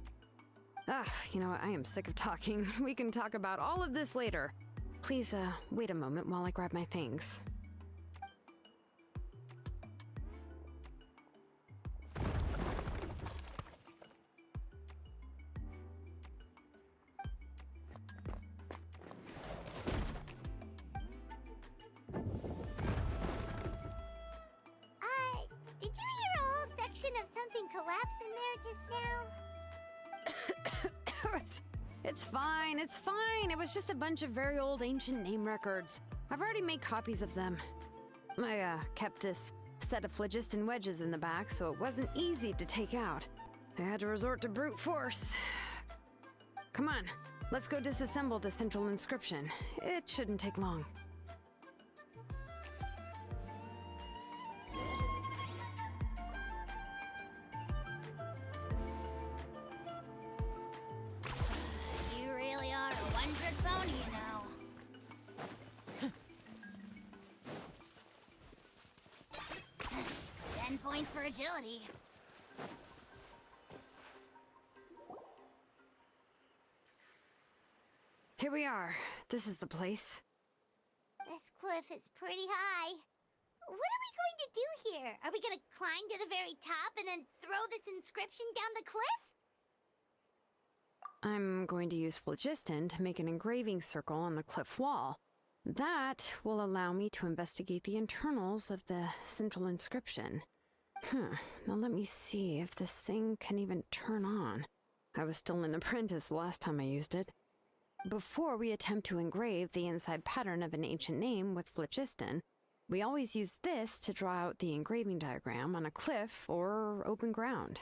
You know what? I am sick of talking. We can talk about all of this later. Please, wait a moment while I grab my things. Did you hear a whole section of something collapse in there just now? It's fine, it's fine. It was just a bunch of very old ancient name records. I've already made copies of them. I kept this set of phlogiston wedges in the back, so it wasn't easy to take out. I had to resort to brute force. Come on, let's go disassemble the central inscription. It shouldn't take long. You really are a one-trick pony, you know. 10 points for agility. Here we are. This is the place. This cliff is pretty high. What are we going to do here? Are we going to climb to the very top and then throw this inscription down the cliff? I'm going to use phlogiston to make an engraving circle on the cliff wall. That will allow me to investigate the internals of the central inscription. Now let me see if this thing can even turn on. I was still an apprentice the last time I used it. Before we attempt to engrave the inside pattern of an ancient name with phlogiston, we always use this to draw out the engraving diagram on a cliff or open ground.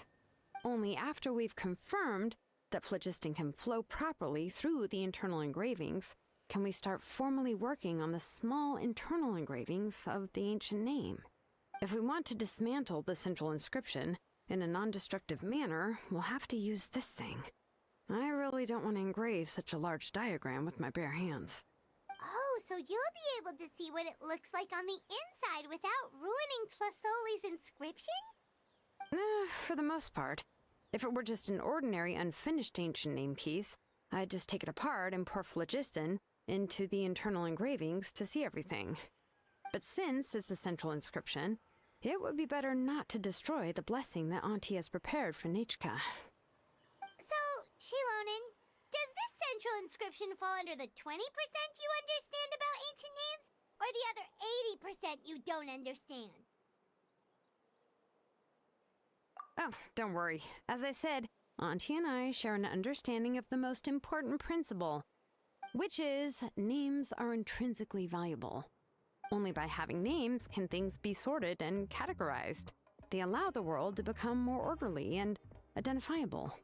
Only after we've confirmed that phlogiston can flow properly through the internal engravings can we start formally working on the small internal engravings of the ancient name. If we want to dismantle the central inscription in a non-destructive manner, we'll have to use this thing. I really don't want to engrave such a large diagram with my bare hands. Oh, so you'll be able to see what it looks like on the inside without ruining Tlasoli's inscription? For the most part. If it were just an ordinary unfinished ancient name piece, I'd just take it apart and pour phlogiston into the internal engravings to see everything. But since it's a central inscription, it would be better not to destroy the blessing that Auntie has prepared for Nechka. So, Shilonen, does this central inscription fall under the 20% you understand about ancient names, or the other 80% you don't understand? Oh, don't worry. As I said, Auntie and I share an understanding of the most important principle, which is names are intrinsically valuable. Only by having names can things be sorted and categorized. They allow the world to become more orderly and identifiable.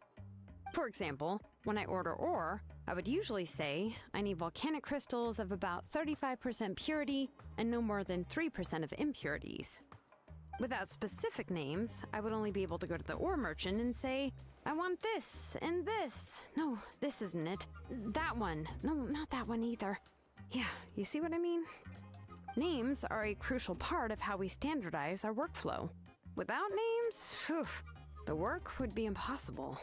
For example, when I order ore, I would usually say I need volcanic crystals of about 35% purity and no more than 3% of impurities. Without specific names, I would only be able to go to the ore merchant and say, I want this and this. No, this isn't it. That one. No, not that one either. Yeah, you see what I mean? Names are a crucial part of how we standardize our workflow. Without names, the work would be impossible.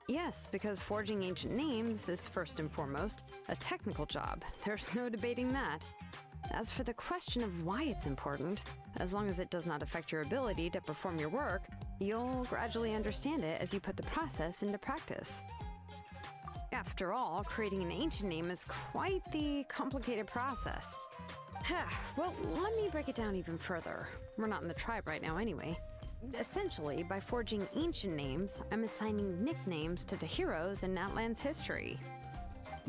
Yes, because forging ancient names is first and foremost a technical job. There's no debating that. As for the question of why it's important, as long as it does not affect your ability to perform your work, you'll gradually understand it as you put the process into practice. After all, creating an ancient name is quite the complicated process. Well, let me break it down even further. We're not in the tribe right now anyway. Essentially, by forging ancient names, I'm assigning nicknames to the heroes in Natlan's history.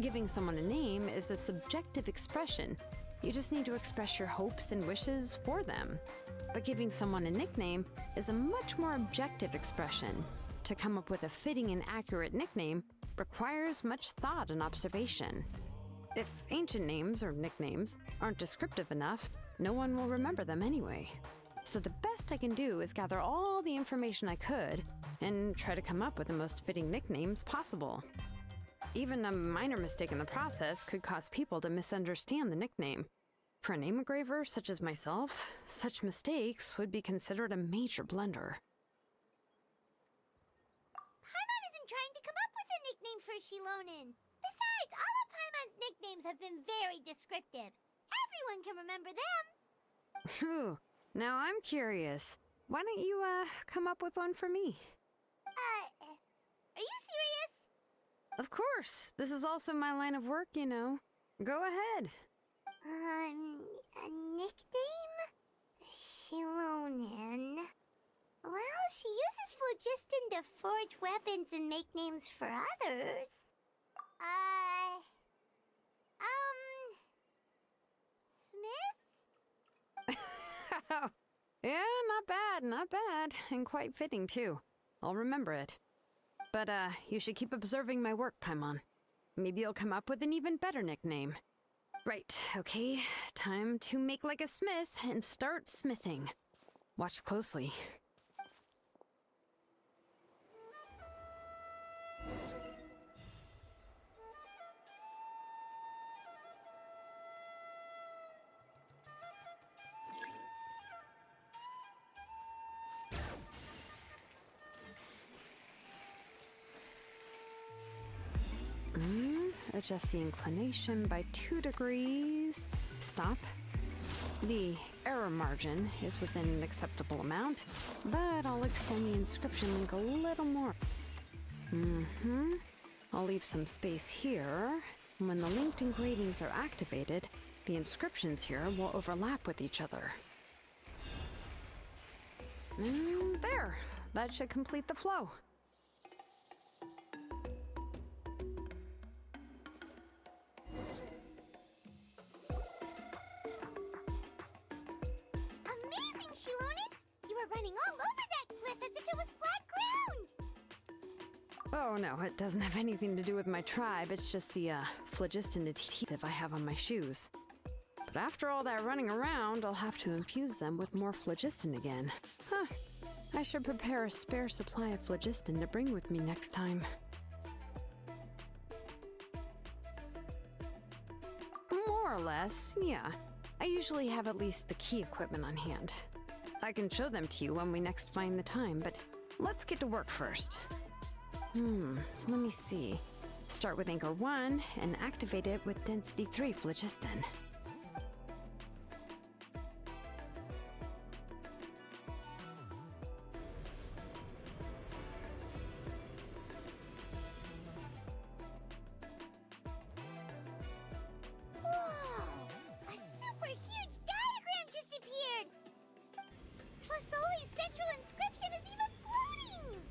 Giving someone a name is a subjective expression. You just need to express your hopes and wishes for them. But giving someone a nickname is a much more objective expression. To come up with a fitting and accurate nickname requires much thought and observation. If ancient names or nicknames aren't descriptive enough, no one will remember them anyway. So the best I can do is gather all the information I could and try to come up with the most fitting nicknames possible. Even a minor mistake in the process could cause people to misunderstand the nickname. For a name engraver such as myself, such mistakes would be considered a major blunder. Paimon isn't trying to come up with a nickname for Shilonen. Besides, all of Paimon's nicknames have been very descriptive. Everyone can remember them. Phew. Now I'm curious. Why don't you, come up with one for me? Are you serious? Of course. This is also my line of work, you know. Go ahead. A nickname? Shilonen. Well, she uses phlogiston to forge weapons and make names for others. Smith? Yeah, not bad, and quite fitting too. I'll remember it. But, you should keep observing my work, Paimon. Maybe you'll come up with an even better nickname. Right, okay, time to make like a smith and start smithing. Watch closely. Adjust the inclination by 2 degrees. Stop. The error margin is within an acceptable amount, but I'll extend the inscription link a little more. I'll leave some space here. When the linked engravings are activated, the inscriptions here will overlap with each other. And there! That should complete the flow. Amazing, Shilonen! You were running all over that cliff as if it was flat ground! Oh no, it doesn't have anything to do with my tribe. It's just the, phlogiston adhesive I have on my shoes. But after all that running around, I'll have to infuse them with more phlogiston again. Huh. I should prepare a spare supply of phlogiston to bring with me next time. More or less, yeah. I usually have at least the key equipment on hand. I can show them to you when we next find the time, but let's get to work first. Let me see. Start with Anchor 1 and activate it with Density 3 phlogiston. Whoa! A super huge diagram just appeared! Tlasoli's central inscription is even floating!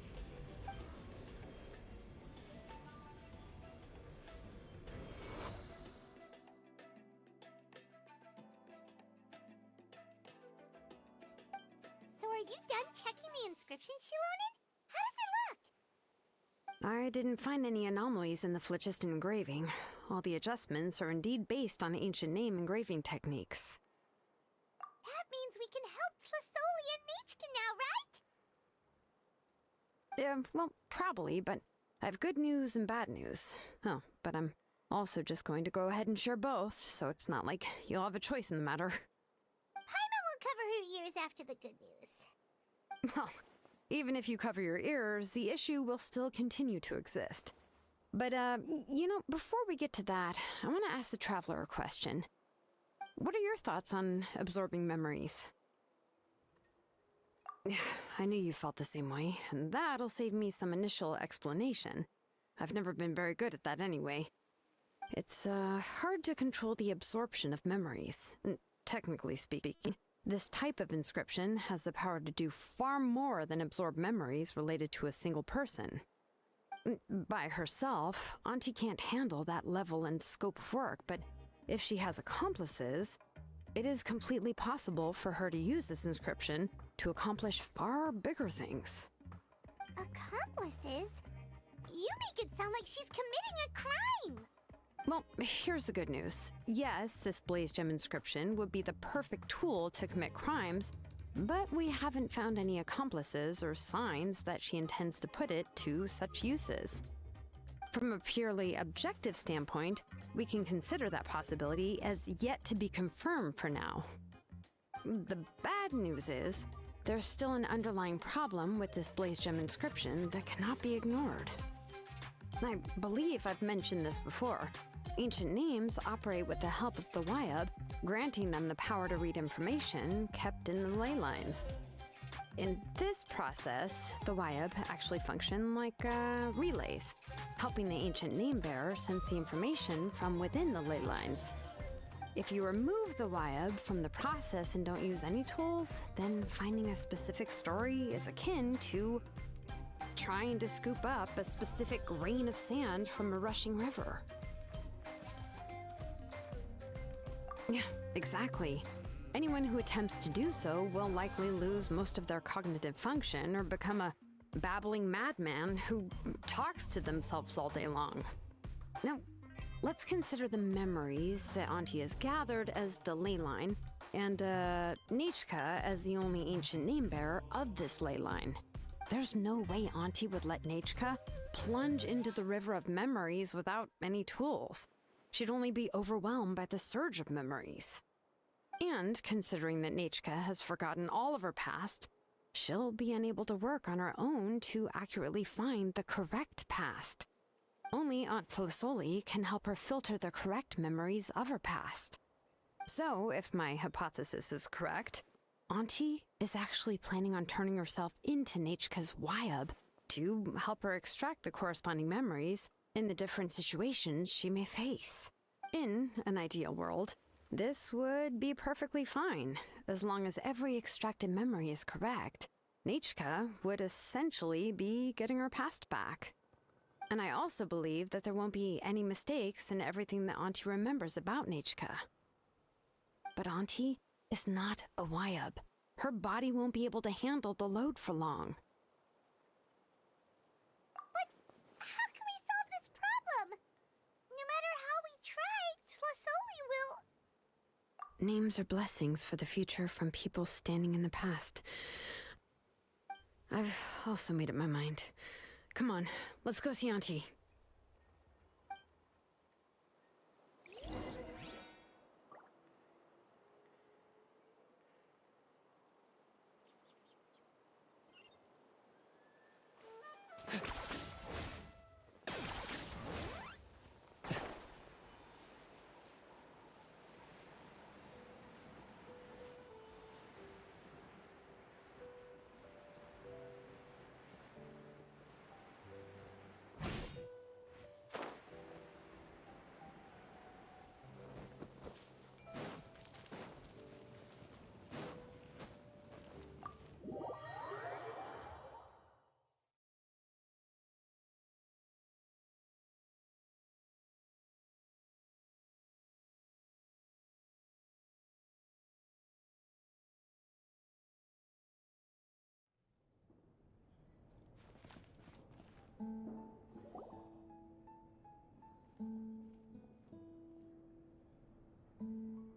So are you done checking the inscription, Shilonen? How does it look? I didn't find any anomalies in the phlogiston engraving. All the adjustments are indeed based on ancient name engraving techniques. That means we can help Tlasoli and Nichka now, right? Well, probably, but I have good news and bad news. Oh, but I'm also just going to go ahead and share both, so it's not like you'll have a choice in the matter. ears after the good news. Well, even if you cover your ears, the issue will still continue to exist. But, before we get to that, I want to ask the Traveler a question. What are your thoughts on absorbing memories? I knew you felt the same way, and that'll save me some initial explanation. I've never been very good at that anyway. It's, hard to control the absorption of memories. Technically speaking, this type of inscription has the power to do far more than absorb memories related to a single person. By herself, Auntie can't handle that level and scope of work, but if she has accomplices, it is completely possible for her to use this inscription to accomplish far bigger things. Accomplices? You make it sound like she's committing a crime! Well, here's the good news. Yes, this Blaze Gem inscription would be the perfect tool to commit crimes, but we haven't found any accomplices or signs that she intends to put it to such uses. From a purely objective standpoint, we can consider that possibility as yet to be confirmed for now. The bad news is, there's still an underlying problem with this Blaze Gem inscription that cannot be ignored. I believe I've mentioned this before. Ancient names operate with the help of the Wyab, granting them the power to read information kept in the ley lines. In this process, the Wyab actually function like relays, helping the ancient name bearer sense the information from within the ley lines. If you remove the Wyab from the process and don't use any tools, then finding a specific story is akin to trying to scoop up a specific grain of sand from a rushing river. Yeah, exactly. Anyone who attempts to do so will likely lose most of their cognitive function or become a babbling madman who talks to themselves all day long. Now, let's consider the memories that Auntie has gathered as the ley line, and Nechka as the only ancient name bearer of this ley line. There's no way Auntie would let Nechka plunge into the river of memories without any tools. She'd only be overwhelmed by the surge of memories. And considering that Nechka has forgotten all of her past, she'll be unable to work on her own to accurately find the correct past. Only Aunt Tlisoli can help her filter the correct memories of her past. So, if my hypothesis is correct, Auntie is actually planning on turning herself into Nechka's Wyab to help her extract the corresponding memories in the different situations she may face. In an ideal world, this would be perfectly fine. As long as every extracted memory is correct, Nechka would essentially be getting her past back. And I also believe that there won't be any mistakes in everything that Auntie remembers about Nechka. But Auntie is not a Wyab. Her body won't be able to handle the load for long. But how can we solve this problem? No matter how we try, Tlasoli will... Names are blessings for the future from people standing in the past. I've also made up my mind. Come on, let's go see Auntie.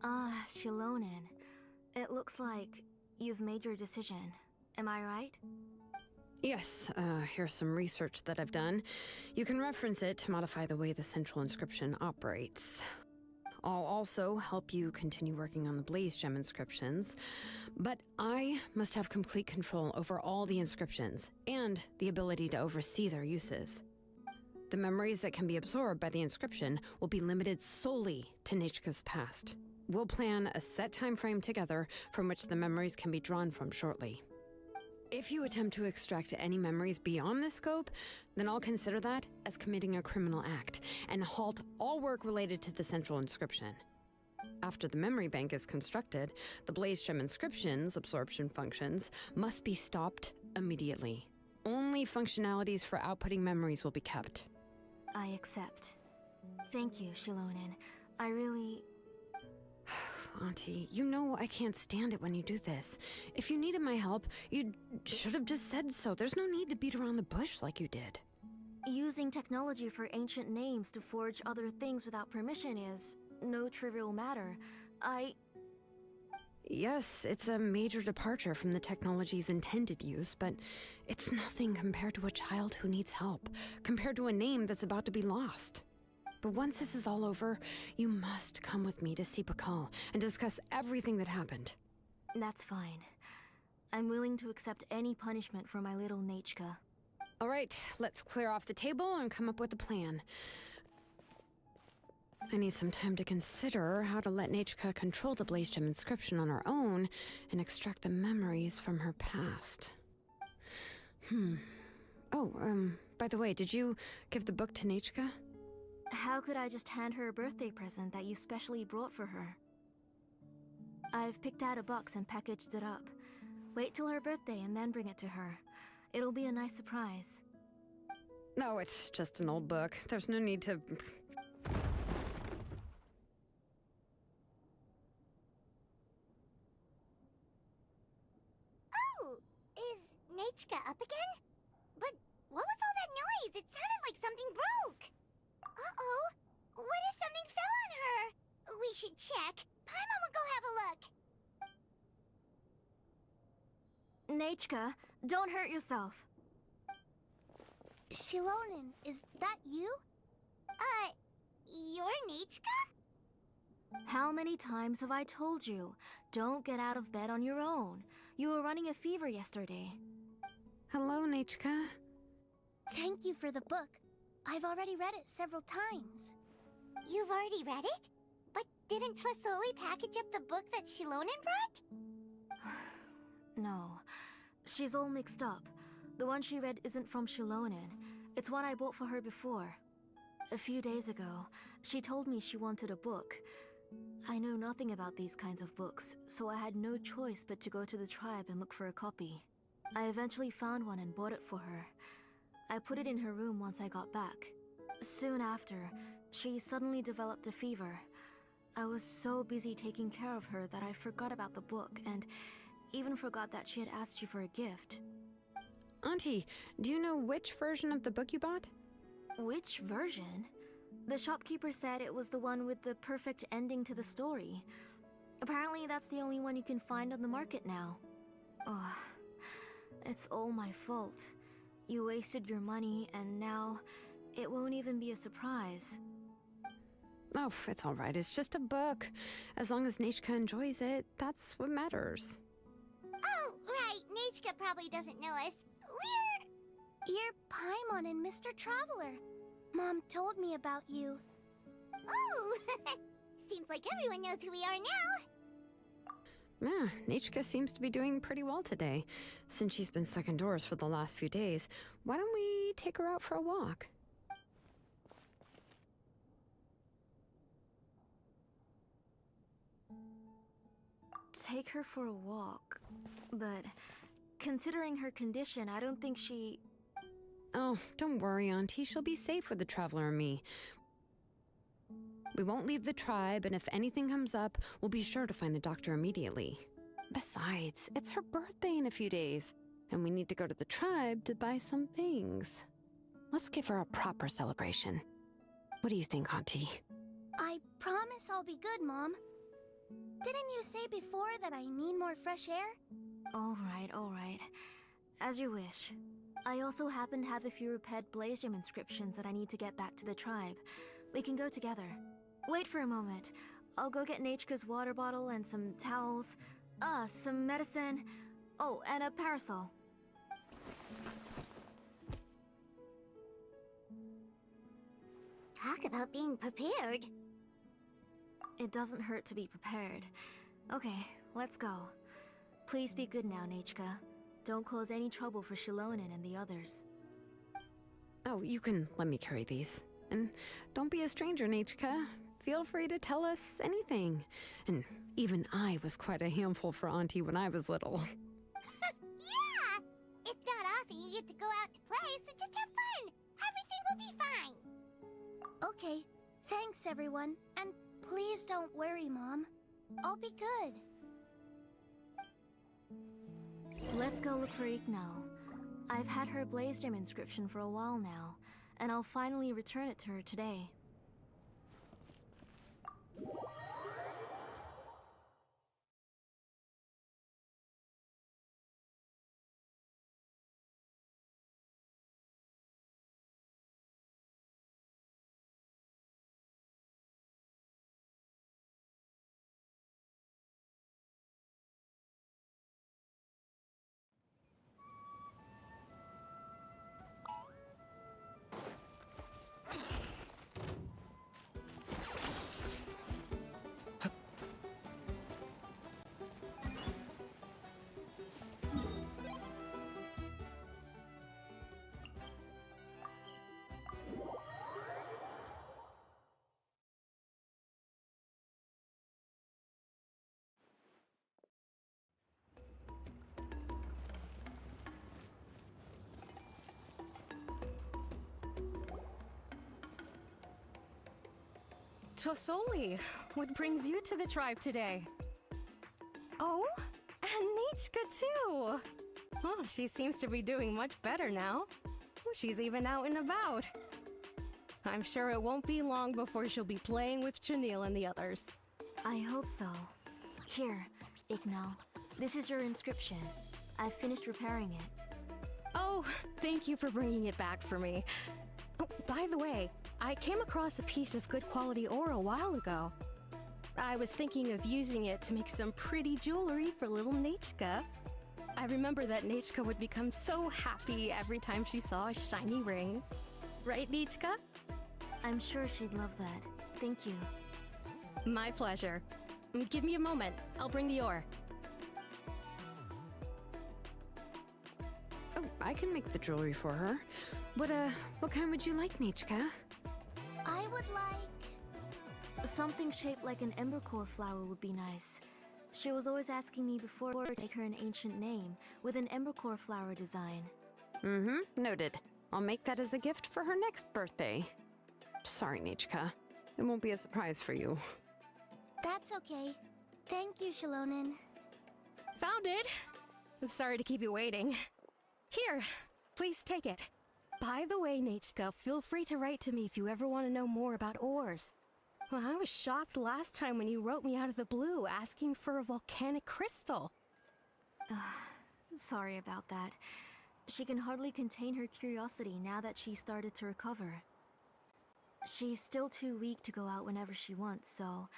Ah, Shilonen. It looks like you've made your decision. Am I right? Yes, here's some research that I've done. You can reference it to modify the way the central inscription operates. I'll also help you continue working on the Blaze Gem inscriptions, but I must have complete control over all the inscriptions and the ability to oversee their uses. The memories that can be absorbed by the inscription will be limited solely to Nichka's past. We'll plan a set time frame together from which the memories can be drawn from shortly. If you attempt to extract any memories beyond this scope, then I'll consider that as committing a criminal act and halt all work related to the central inscription. After the memory bank is constructed, the Blaze Gem inscription's absorption functions must be stopped immediately. Only functionalities for outputting memories will be kept. I accept. Thank you, Shilonen. I really... Auntie, you know I can't stand it when you do this. If you needed my help, you should have just said so. There's no need to beat around the bush like you did. Using technology for ancient names to forge other things without permission is no trivial matter. Yes, it's a major departure from the technology's intended use, but it's nothing compared to a child who needs help, compared to a name that's about to be lost. But once this is all over, you must come with me to see Pakal and discuss everything that happened. That's fine. I'm willing to accept any punishment for my little Nachka. All right, let's clear off the table and come up with a plan. I need some time to consider how to let Nachka control the Blaze Gem inscription on her own and extract the memories from her past. By the way, did you give the book to Nachka? How could I just hand her a birthday present that you specially brought for her? I've picked out a box and packaged it up. Wait till her birthday and then bring it to her. It'll be a nice surprise. No, it's just an old book. There's no need to... Oh, is Nachka up again? But what was all that noise? It sounded like something broke. Uh-oh. What if something fell on her? We should check. Paimon will go have a look. Nachka, don't hurt yourself. Shilonen, is that you? You're Nachka? How many times have I told you? Don't get out of bed on your own. You were running a fever yesterday. Hello, Nachka. Thank you for the book. I've already read it several times. You've already read it? But didn't Tlasoli package up the book that Shilonen brought? No. She's all mixed up. The one she read isn't from Shilonen. It's one I bought for her before. A few days ago, she told me she wanted a book. I know nothing about these kinds of books, so I had no choice but to go to the tribe and look for a copy. I eventually found one and bought it for her. I put it in her room once I got back. Soon after, she suddenly developed a fever. I was so busy taking care of her that I forgot about the book and even forgot that she had asked you for a gift. Auntie, do you know which version of the book you bought? Which version? The shopkeeper said it was the one with the perfect ending to the story. Apparently that's the only one you can find on the market now. Oh, it's all my fault. You wasted your money, and now it won't even be a surprise. Oh, it's all right. It's just a book. As long as Nachka enjoys it, that's what matters. Oh, right. Nachka probably doesn't know us. You're Paimon and Mr. Traveler. Mom told me about you. Oh, seems like everyone knows who we are now. Yeah, Nachka seems to be doing pretty well today. Since she's been stuck indoors for the last few days, why don't we take her out for a walk? Take her for a walk. But considering her condition, I don't think she... Oh, don't worry, Auntie. She'll be safe with the Traveler and me. We won't leave the tribe, and if anything comes up, we'll be sure to find the doctor immediately. Besides, it's her birthday in a few days, and we need to go to the tribe to buy some things. Let's give her a proper celebration. What do you think, Auntie? I promise I'll be good, Mom. Didn't you say before that I need more fresh air? All right. As you wish. I also happen to have a few repaired Blaze Gem inscriptions that I need to get back to the tribe. We can go together. Wait for a moment. I'll go get Nachika's water bottle and some towels. Some medicine. Oh, and a parasol. Talk about being prepared. It doesn't hurt to be prepared. Okay, let's go. Please be good now, Nachika. Don't cause any trouble for Shilonen and the others. Oh, you can let me carry these. And don't be a stranger, Nachika. Feel free to tell us anything. And even I was quite a handful for Auntie when I was little. Yeah! It's not often you get to go out to play, so just have fun. Everything will be fine. Okay, thanks everyone. And please don't worry, Mom. I'll be good. Let's go look for Ignal. I've had her Blaze Gem inscription for a while now, and I'll finally return it to her today. Tosoli, what brings you to the tribe today? Oh, and Nichka too! Oh, she seems to be doing much better now. She's even out and about. I'm sure it won't be long before she'll be playing with Janelle and the others. I hope so. Here, Ignal. This is your inscription. I've finished repairing it. Oh, thank you for bringing it back for me. Oh, by the way, I came across a piece of good quality ore a while ago. I was thinking of using it to make some pretty jewelry for little Nachika. I remember that Nachika would become so happy every time she saw a shiny ring. Right, Nachika? I'm sure she'd love that. Thank you. My pleasure. Give me a moment. I'll bring the ore. Oh, I can make the jewelry for her. What kind would you like, Nachika? I would like... Something shaped like an embercore flower would be nice. She was always asking me before to make her an ancient name with an embercore flower design. Noted. I'll make that as a gift for her next birthday. Sorry, Nachika. It won't be a surprise for you. That's okay. Thank you, Shilonen. Found it! Sorry to keep you waiting. Here, please take it. By the way, Nachika, feel free to write to me if you ever want to know more about ores. Well, I was shocked last time when you wrote me out of the blue asking for a volcanic crystal. Sorry about that. She can hardly contain her curiosity now that she started to recover. She's still too weak to go out whenever she wants, so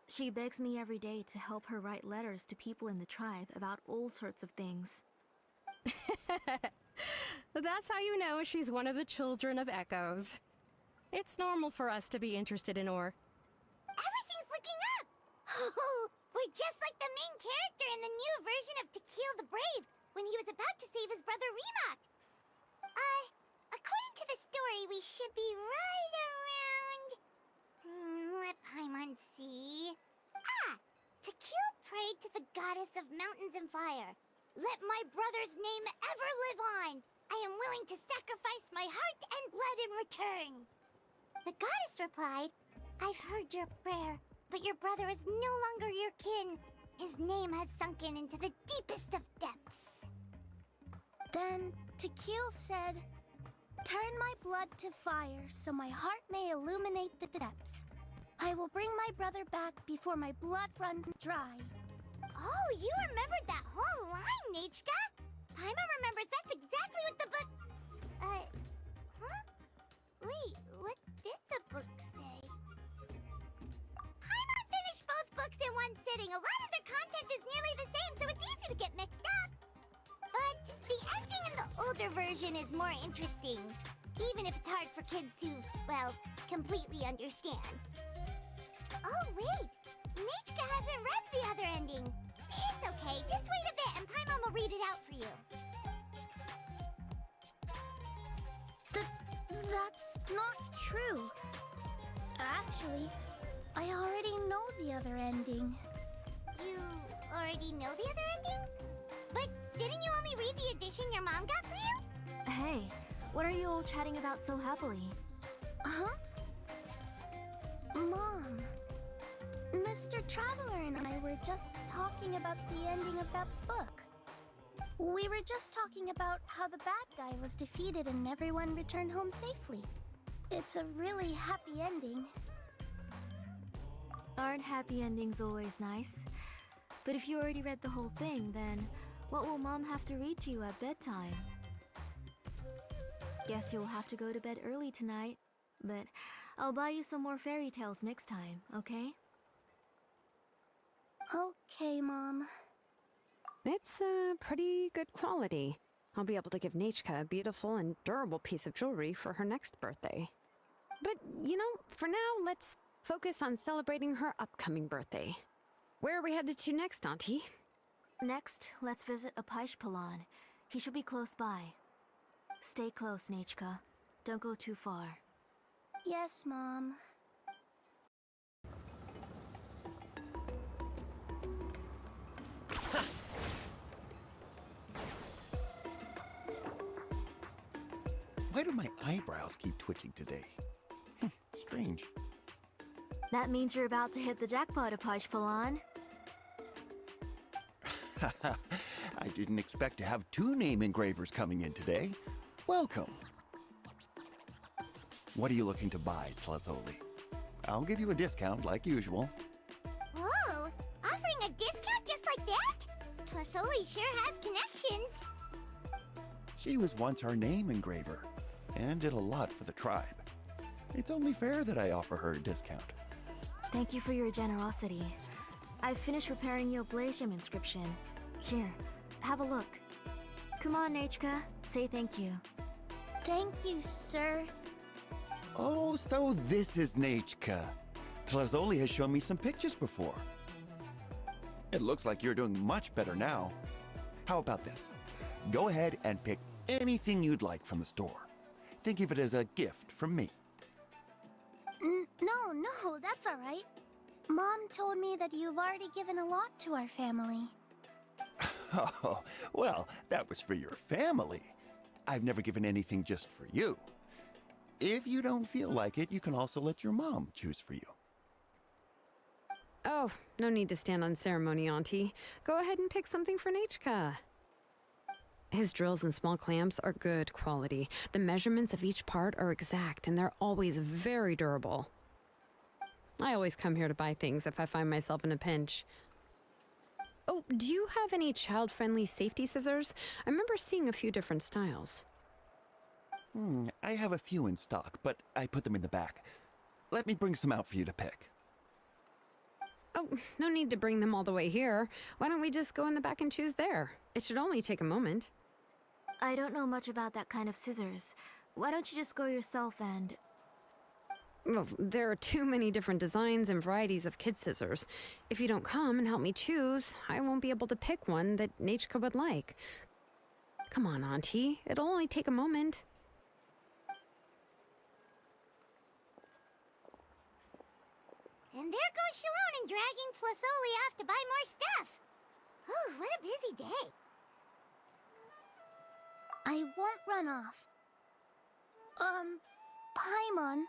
she begs me every day to help her write letters to people in the tribe about all sorts of things. That's how you know she's one of the children of Echoes. It's normal for us to be interested in ore. Everything's looking up! Oh, we're just like the main character in the new version of Tequil the Brave, when he was about to save his brother Remak. According to the story, we should be right around... let Paimon see... Tequil prayed to the goddess of mountains and fire. Let my brother's name ever live on! I am willing to sacrifice my heart and blood in return! The goddess replied, I've heard your prayer, but your brother is no longer your kin. His name has sunken into the deepest of depths. Then Tequil said, turn my blood to fire so my heart may illuminate the depths. I will bring my brother back before my blood runs dry. Oh, you remembered that whole line, Nachika? Paimon remembers that's exactly what the book... Huh? Wait, what did the book say? a lot of their content is nearly the same, so it's easy to get mixed up. But the ending in the older version is more interesting, even if it's hard for kids to, well, completely understand. Oh, wait! Nichka hasn't read the other ending. It's okay, just wait a bit and Paimon will read it out for you. That's not true. Actually, I already know the other ending. You already know the other ending? But didn't you only read the edition your mom got for you? Hey, what are you all chatting about so happily? Huh? Mom, Mr. Traveler and I were just talking about the ending of that book. We were just talking about how the bad guy was defeated and everyone returned home safely. It's a really happy ending. Aren't happy endings always nice? But if you already read the whole thing, then what will Mom have to read to you at bedtime? Guess you'll have to go to bed early tonight. But I'll buy you some more fairy tales next time, okay? Okay, Mom. It's pretty good quality. I'll be able to give Nachka a beautiful and durable piece of jewelry for her next birthday. But, you know, for now, let's focus on celebrating her upcoming birthday. Where are we headed to next, Auntie? Next, let's visit Apaish-Palan. He should be close by. Stay close, Nachka. Don't go too far. Yes, Mom. Why do my eyebrows keep twitching today? Strange. That means you're about to hit the jackpot, Apaish-Palan. I didn't expect to have 2 name engravers coming in today. Welcome. What are you looking to buy, Tlazoli? I'll give you a discount like usual. Whoa! Offering a discount just like that? Plusoli sure has connections. She was once our name engraver and did a lot for the tribe. It's only fair that I offer her a discount. Thank you for your generosity. I've finished repairing your Blasium inscription. Here, have a look. Come on, Nachka. Say thank you. Thank you, sir. Oh, so this is Nachka. Tlazoli has shown me some pictures before. It looks like you're doing much better now. How about this? Go ahead and pick anything you'd like from the store. Think of it as a gift from me. No, that's all right. Mom told me that you've already given a lot to our family. Oh, well, that was for your family. I've never given anything just for you. If you don't feel like it, you can also let your mom choose for you. Oh, no need to stand on ceremony, Auntie. Go ahead and pick something for Nachka. His drills and small clamps are good quality. The measurements of each part are exact, and they're always very durable. I always come here to buy things if I find myself in a pinch. Oh, do you have any child-friendly safety scissors? I remember seeing a few different styles. I have a few in stock, but I put them in the back. Let me bring some out for you to pick. Oh, no need to bring them all the way here. Why don't we just go in the back and choose there? It should only take a moment. I don't know much about that kind of scissors. Why don't you just go yourself and... Well, there are too many different designs and varieties of kid scissors. If you don't come and help me choose, I won't be able to pick one that Nachka would like. Come on, Auntie. It'll only take a moment. And there goes Shalone and dragging Tlasoli off to buy more stuff. Whew, what a busy day. I won't run off. Paimon,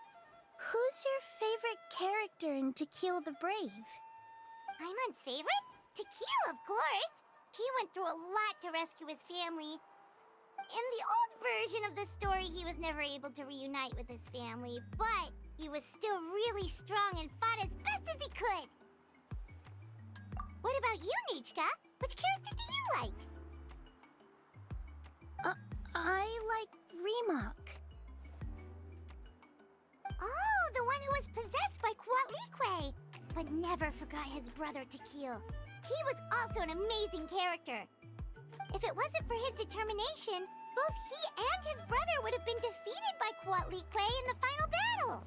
who's your favorite character in To Kill the Brave? Paimon's favorite? Tequila, of course. He went through a lot to rescue his family. In the old version of the story, he was never able to reunite with his family, but he was still really strong and fought as best as he could. What about you, Nichka? Which character do you like? I like Remark. Oh, the one who was possessed by Quatlique. But but never forgot his brother Tequil. He was also an amazing character. If it wasn't for his determination, both he and his brother would have been defeated by Quatliqué in the final battle.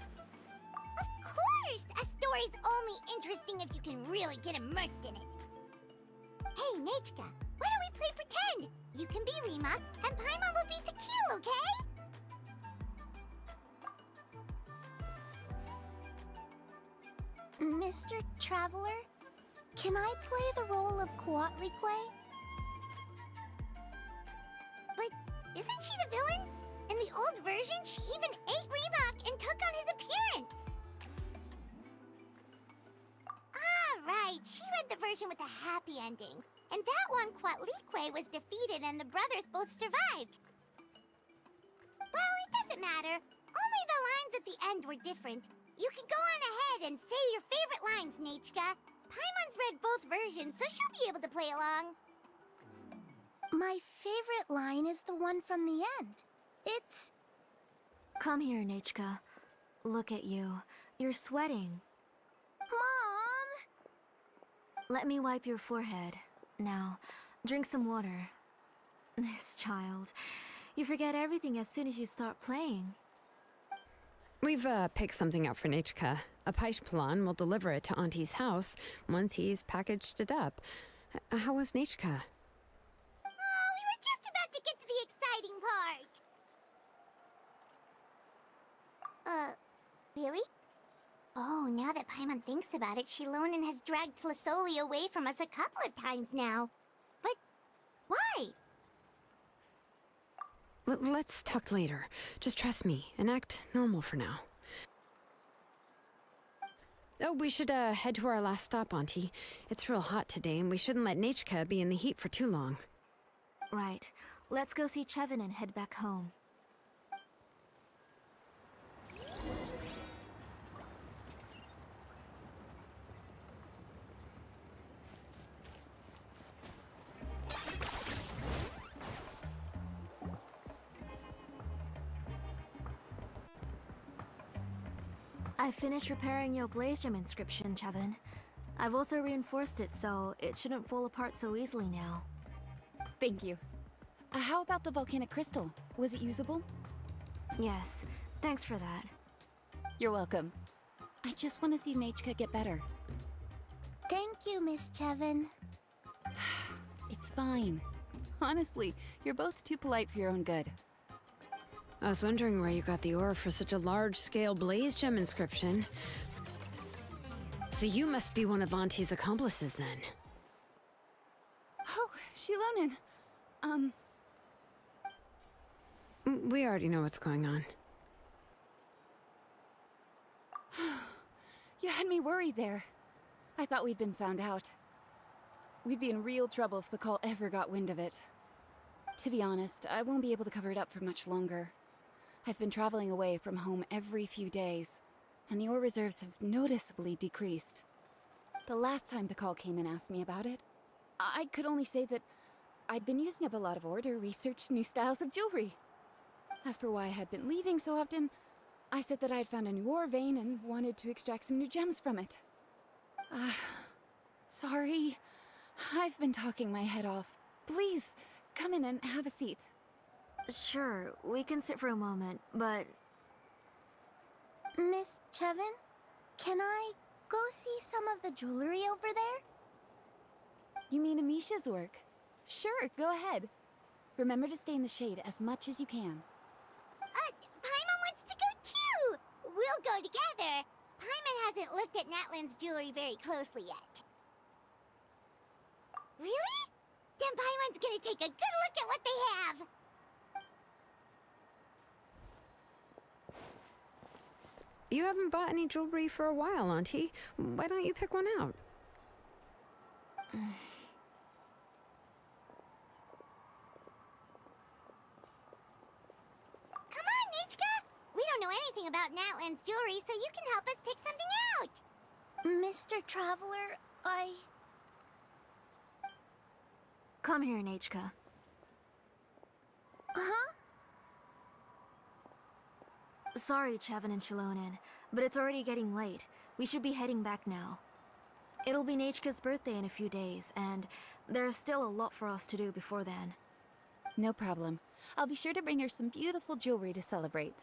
Of course! A story's only interesting if you can really get immersed in it. Hey, Nechka, why don't we play pretend? You can be Rima, and Paimon will be Tequil, okay? Mr. Traveler, can I play the role of Quatliqué? But isn't she the villain? In the old version, she even ate Reebok and took on his appearance. Ah, right. She read the version with a happy ending. And that one, Quatliqué was defeated and the brothers both survived. Well, it doesn't matter. Only the lines at the end were different. You can go on ahead and say your favorite lines, Nechka. Paimon's read both versions, so she'll be able to play along. My favorite line is the one from the end. It's... Come here, Nechka. Look at you. You're sweating. Mom! Let me wipe your forehead. Now, drink some water. This child. You forget everything as soon as you start playing. We've picked something out for Nechka. A Paishpalan will deliver it to Auntie's house once he's packaged it up. How was Nechka? Oh, we were just about to get to the exciting part. Really? Oh, now that Paimon thinks about it, Shilonen has dragged Tlisoli away from us a couple of times now. But why? Let's talk later. Just trust me and act normal for now. Oh, we should head to our last stop, Auntie. It's real hot today, and we shouldn't let Nechka be in the heat for too long. Right. Let's go see Chevin and head back home. I finished repairing your Blaze Gem inscription, Chevin. I've also reinforced it so it shouldn't fall apart so easily now. Thank you. How about the volcanic crystal? Was it usable? Yes, thanks for that. You're welcome. I just want to see Nechka get better. Thank you, Miss Chevin. It's fine. Honestly, you're both too polite for your own good. I was wondering where you got the ore for such a large-scale Blaze Gem inscription. So you must be one of Auntie's accomplices, then. Oh, Shilonen. We already know what's going on. You had me worried there. I thought we'd been found out. We'd be in real trouble if Pakal ever got wind of it. To be honest, I won't be able to cover it up for much longer. I've been traveling away from home every few days, and the ore reserves have noticeably decreased. The last time Pakal came and asked me about it, I could only say that I'd been using up a lot of ore to research new styles of jewelry. As for why I had been leaving so often, I said that I had found a new ore vein and wanted to extract some new gems from it. Sorry. I've been talking my head off. Please, come in and have a seat. Sure, we can sit for a moment, but... Miss Chevin, can I go see some of the jewelry over there? You mean Amisha's work? Sure, go ahead. Remember to stay in the shade as much as you can. Paimon wants to go too! We'll go together. Paimon hasn't looked at Natlan's jewelry very closely yet. Really? Then Paimon's gonna take a good look at what they have! You haven't bought any jewelry for a while, Auntie. Why don't you pick one out? Come on, Nechka! We don't know anything about Natlan's jewelry, so you can help us pick something out! Mr. Traveler, Come here, Nechka. Huh? Sorry, Chevin and Shilonen, but it's already getting late. We should be heading back now. It'll be Nechka's birthday in a few days, and there's still a lot for us to do before then. No problem. I'll be sure to bring her some beautiful jewelry to celebrate.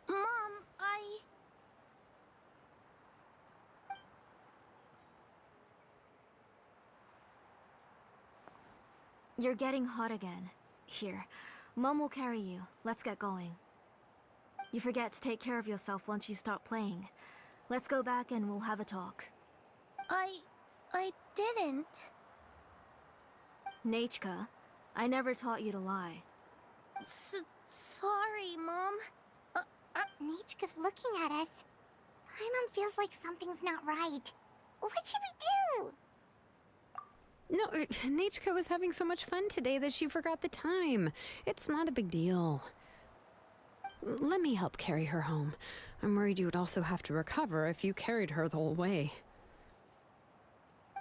Mom, You're getting hot again. Here, Mom will carry you. Let's get going. You forget to take care of yourself once you start playing. Let's go back and we'll have a talk. I didn't. Nechka, I never taught you to lie. Sorry, Mom. Nichka's looking at us. Paimon feels like something's not right. What should we do? No, Nechka was having so much fun today that she forgot the time. It's not a big deal. Let me help carry her home. I'm worried you would also have to recover if you carried her the whole way.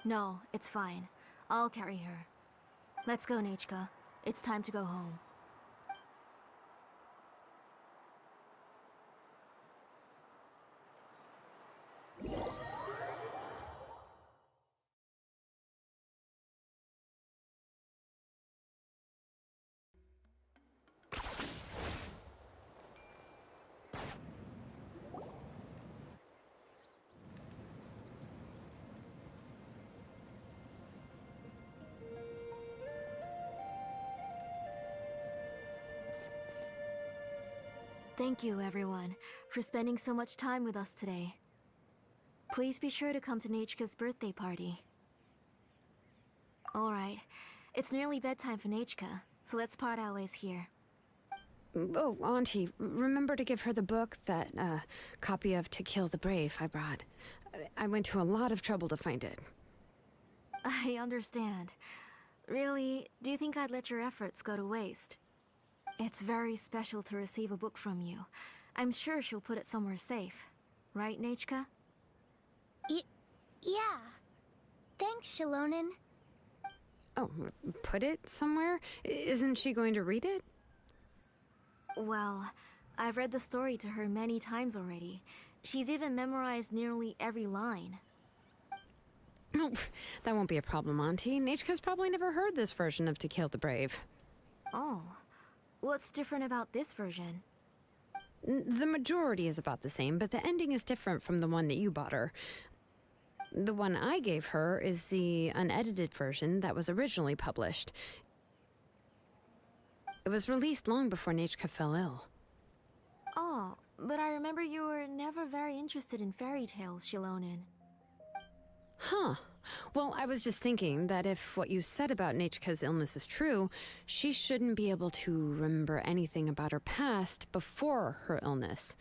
No, it's fine. I'll carry her. Let's go, Nechka. It's time to go home. Thank you, everyone, for spending so much time with us today. Please be sure to come to Nechka's birthday party. Alright, it's nearly bedtime for Nechka, so let's part our ways here. Oh, Auntie, remember to give her the book, that copy of To Kill the Brave I brought. I went to a lot of trouble to find it. I understand. Really, do you think I'd let your efforts go to waste? It's very special to receive a book from you. I'm sure she'll put it somewhere safe. Right, Nechka? Yeah. Thanks, Shilonen. Oh, put it somewhere? Isn't she going to read it? Well, I've read the story to her many times already. She's even memorized nearly every line. Oh, that won't be a problem, Auntie. Nechka's probably never heard this version of To Kill the Brave. Oh. What's different about this version? The majority is about the same, but the ending is different from the one that you bought her. The one I gave her is the unedited version that was originally published. It was released long before Nechka fell ill. Oh, but I remember you were never very interested in fairy tales, Shilonen. Huh. Well, I was just thinking that if what you said about Nechka's illness is true, she shouldn't be able to remember anything about her past before her illness.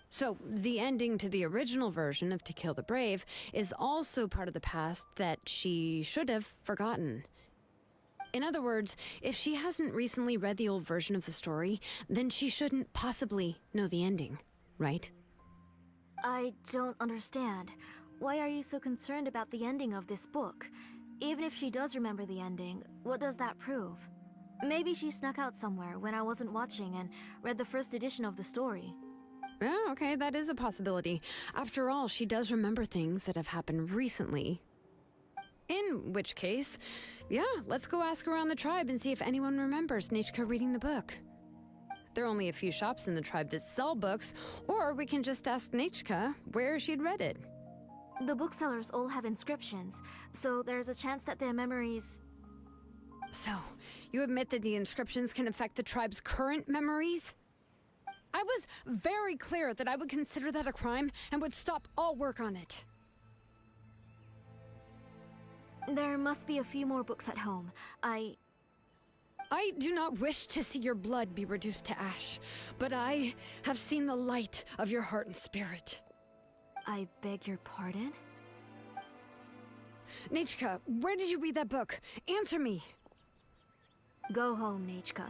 So, the ending to the original version of To Kill the Brave is also part of the past that she should have forgotten. In other words, if she hasn't recently read the old version of the story, then she shouldn't possibly know the ending, right? I don't understand. Why are you so concerned about the ending of this book? Even if she does remember the ending, what does that prove? Maybe she snuck out somewhere when I wasn't watching and read the first edition of the story. Yeah, okay, that is a possibility. After all, she does remember things that have happened recently. In which case, yeah, let's go ask around the tribe and see if anyone remembers Nechka reading the book. There are only a few shops in the tribe that sell books, or we can just ask Nechka where she'd read it. The booksellers all have inscriptions, so there's a chance that their memories... So, you admit that the inscriptions can affect the tribe's current memories? I was very clear that I would consider that a crime and would stop all work on it. There must be a few more books at home. I do not wish to see your blood be reduced to ash, but I have seen the light of your heart and spirit. I beg your pardon? Nechka, where did you read that book? Answer me! Go home, Nechka.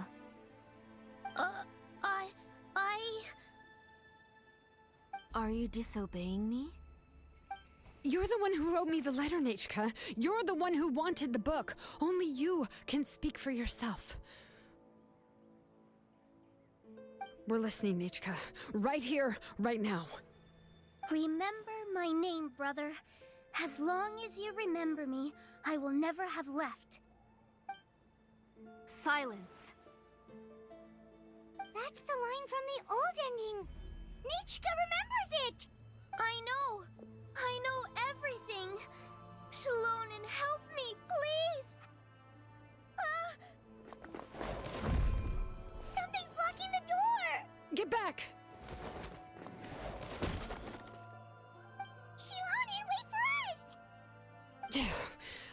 Are you disobeying me? You're the one who wrote me the letter, Nechka. You're the one who wanted the book. Only you can speak for yourself. We're listening, Nechka. Right here, right now. Remember my name, brother. As long as you remember me, I will never have left. Silence. That's the line from the old ending. Nichika remembers it! I know! I know everything! Shalonen, help me, please! Something's blocking the door! Get back! Shalonen, wait for us!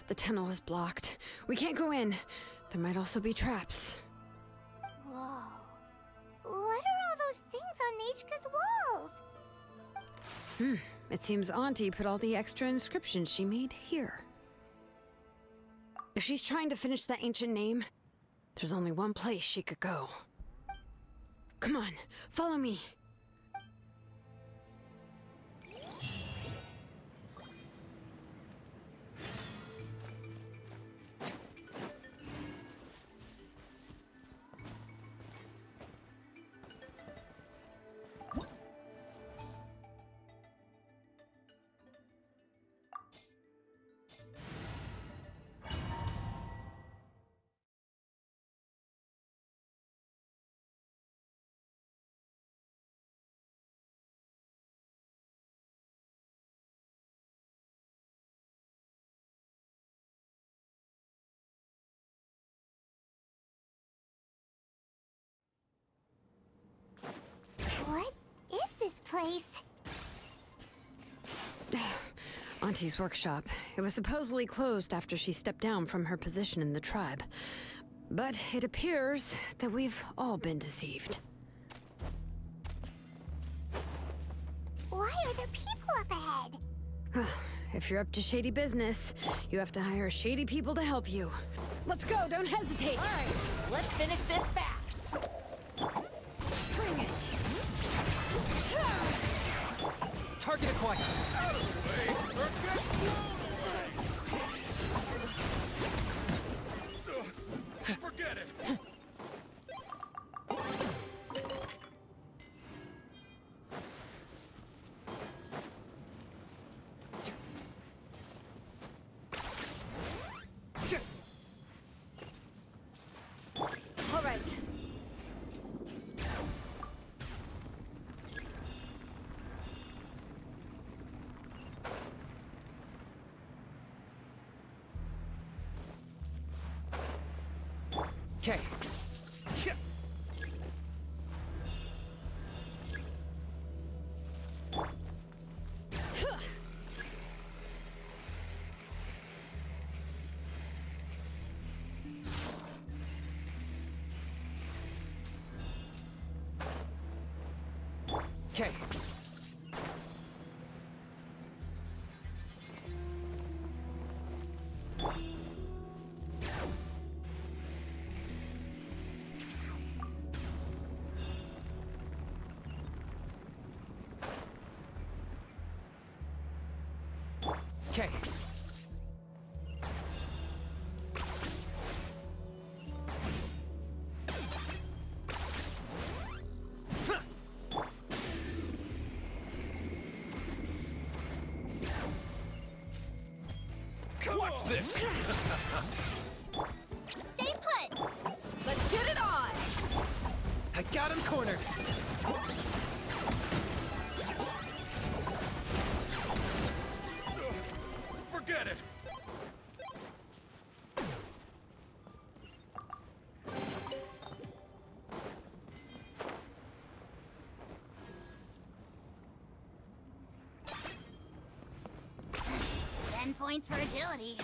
The tunnel is blocked. We can't go in. There might also be traps. Whoa. What are all those things on Nichika's walls? It seems Auntie put all the extra inscriptions she made here. If she's trying to finish that ancient name, there's only one place she could go. Come on, follow me. What is this place? Auntie's workshop. It was supposedly closed after she stepped down from her position in the tribe. But it appears that we've all been deceived. Why are there people up ahead? If you're up to shady business, you have to hire shady people to help you. Let's go, don't hesitate! Alright, let's finish this fast. Bring it! Target acquired. Forget it. All right. Okay. Okay. Okay. Watch this. Stay put! Let's get it on! I got him cornered. Forget it. Points for agility.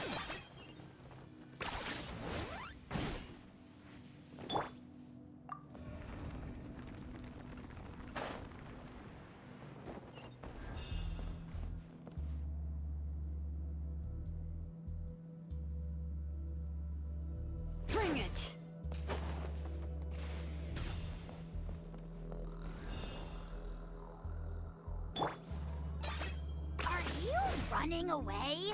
Bring it! Are you running away?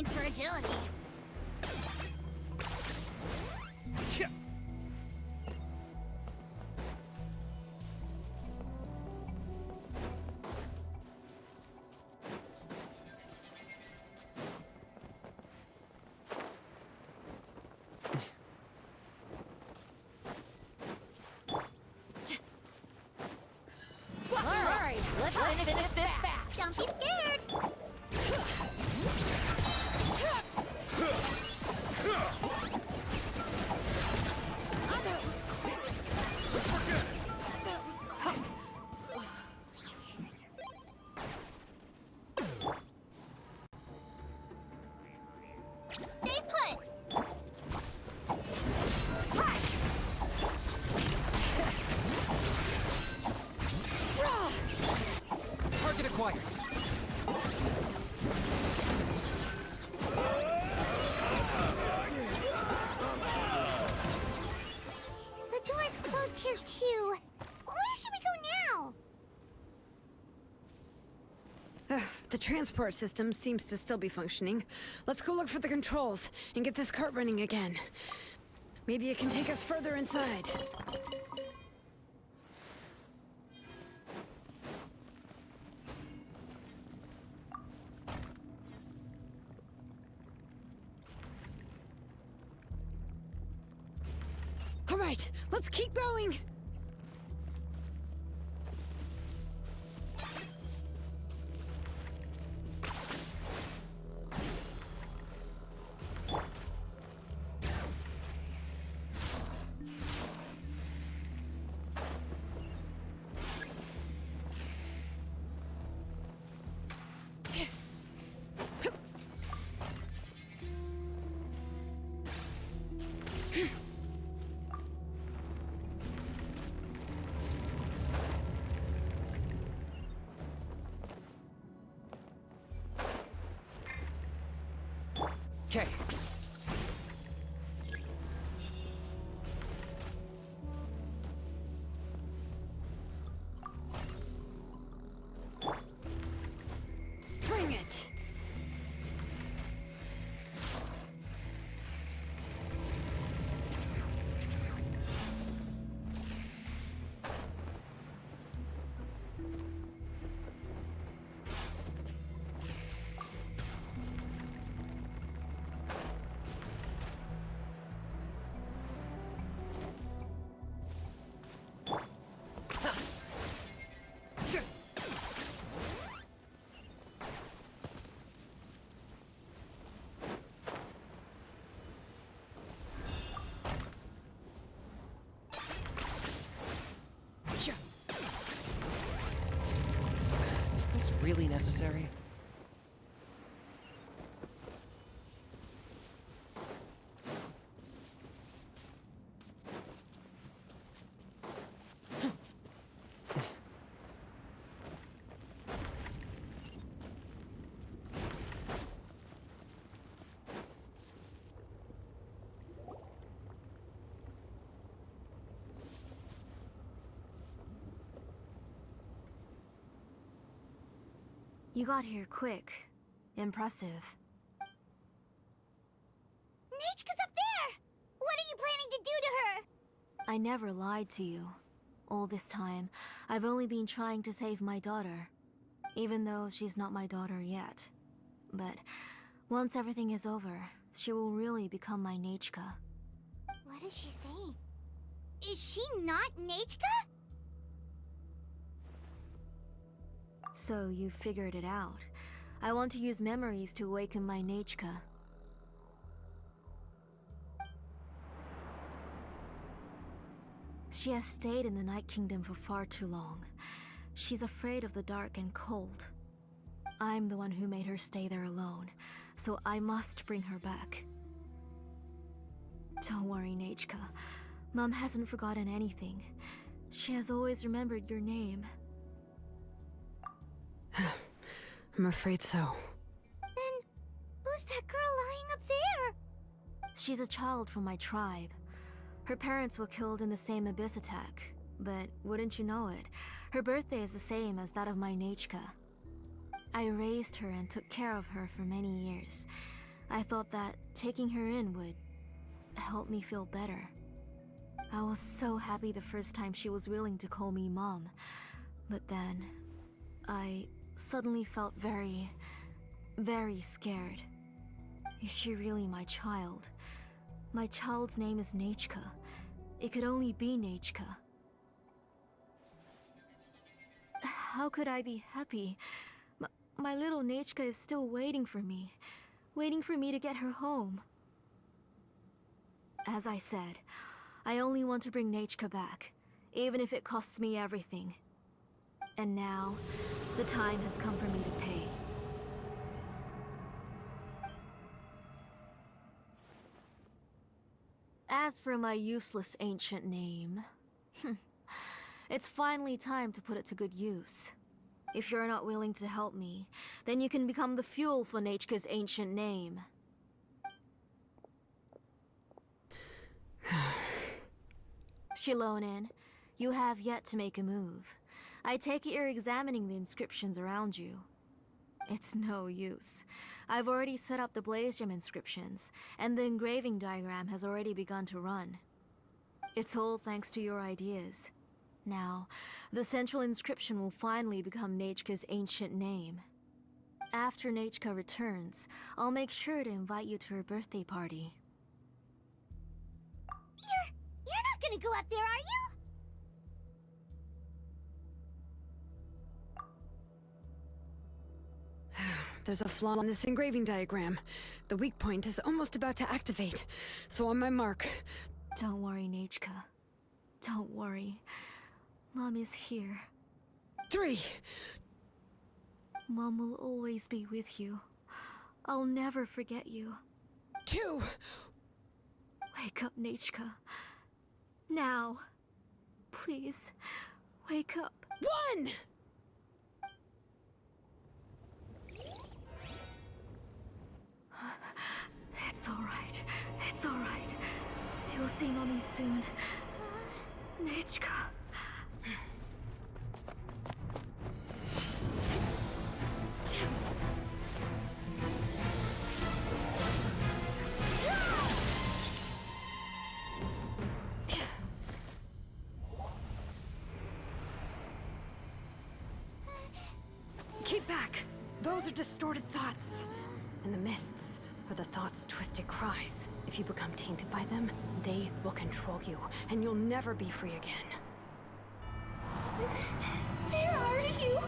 points for agility. Alright, let's finish this fast. Don't be scared. Stay put. Target acquired. The door's closed here too. Where should we go now? The transport system seems to still be functioning. Let's go look for the controls and get this cart running again. Maybe it can take us further inside. All right, let's keep going. Okay. Bring it. Is this really necessary? You got here quick. Impressive. Nechka's up there! What are you planning to do to her? I never lied to you. All this time, I've only been trying to save my daughter. Even though she's not my daughter yet. But once everything is over, she will really become my Nechka. What is she saying? Is she not Nechka? So you figured it out. I want to use memories to awaken my Nechka. She has stayed in the Night Kingdom for far too long. She's afraid of the dark and cold. I'm the one who made her stay there alone, so I must bring her back. Don't worry, Nechka. Mom hasn't forgotten anything. She has always remembered your name. I'm afraid so. Then, who's that girl lying up there? She's a child from my tribe. Her parents were killed in the same abyss attack. But wouldn't you know it, her birthday is the same as that of my Nechka. I raised her and took care of her for many years. I thought that taking her in would help me feel better. I was so happy the first time she was willing to call me Mom. But then, I suddenly felt very, very scared. Is she really my child? My child's name is Nechka. It could only be Nechka. How could I be happy? My little Nechka is still waiting for me to get her home. As I said, I only want to bring Nechka back, even if it costs me everything. And now, the time has come for me to pay. As for my useless ancient name, it's finally time to put it to good use. If you're not willing to help me, then you can become the fuel for Nechka's ancient name. Shilonen, you have yet to make a move. I take it you're examining the inscriptions around you. It's no use. I've already set up the blaze gem inscriptions, and the engraving diagram has already begun to run. It's all thanks to your ideas. Now, the central inscription will finally become Nechka's ancient name. After Nechka returns, I'll make sure to invite you to her birthday party. You're not gonna go up there, are you? There's a flaw in this engraving diagram. The weak point is almost about to activate. So on my mark. Don't worry, Nechka. Don't worry. Mom is here. 3. Mom will always be with you. I'll never forget you. 2. Wake up, Nechka. Now. Please, wake up. 1! It's alright. It's alright. You'll see Mommy soon. Nechka. Keep back! Those are distorted thoughts. And the mists are the thoughts' twisted cries. If you become tainted by them, they will control you, and you'll never be free again. Where are you?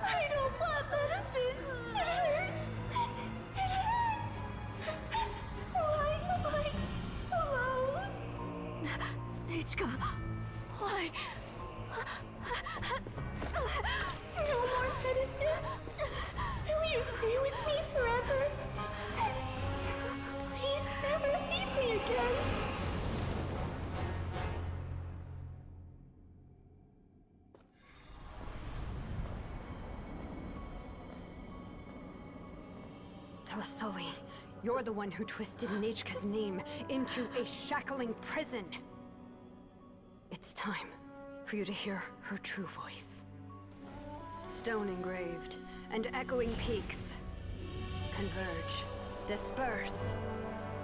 I don't want medicine. It hurts. It hurts. Why am I alone? Nechka, why? No more medicine. Will you stay with me forever? Please never leave me again. Tlasoli, you're the one who twisted Nechka's name into a shackling prison. It's time for you to hear her true voice. Stone engraved and echoing peaks converge, disperse.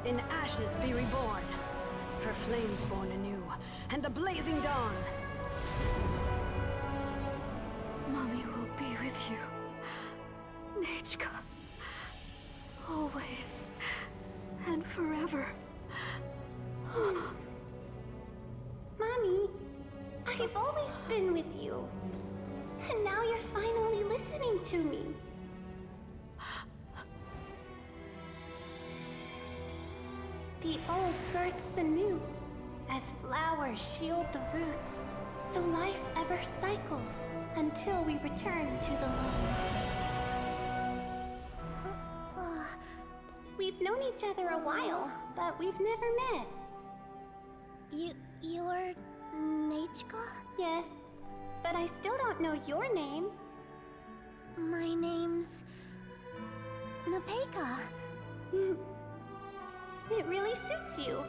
In ashes be reborn, for flames born anew, and the blazing dawn. Mommy will be with you. Nechka. Always. And forever. Mommy, I've always been with you. And now you're finally listening to me. The old births the new, as flowers shield the roots, so life ever cycles until we return to the loam. We've known each other a while, but we've never met. You're Nechka? Yes, but I still don't know your name. My name's Nepeka. It really suits you.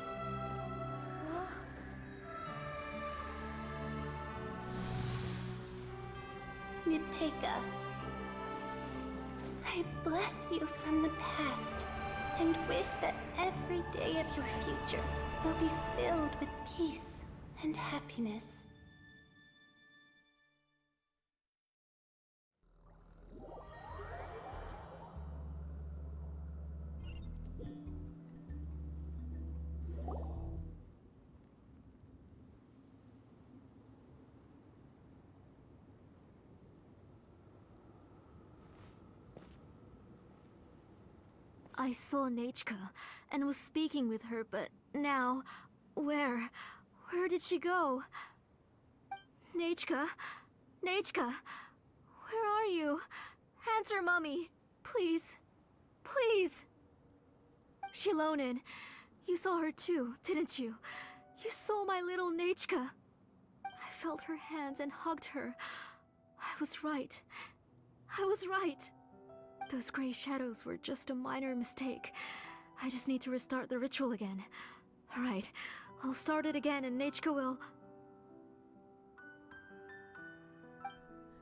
Nepeka. I bless you from the past and wish that every day of your future will be filled with peace and happiness. I saw Nachka and was speaking with her, but now, where did she go? Nachka? Nachka? Where are you? Answer, Mommy. Please. Please. Shilonen, you saw her too, didn't you? You saw my little Nachka. I felt her hands and hugged her. I was right. I was right. Those gray shadows were just a minor mistake. I just need to restart the ritual again. Alright, I'll start it again and Nachka will...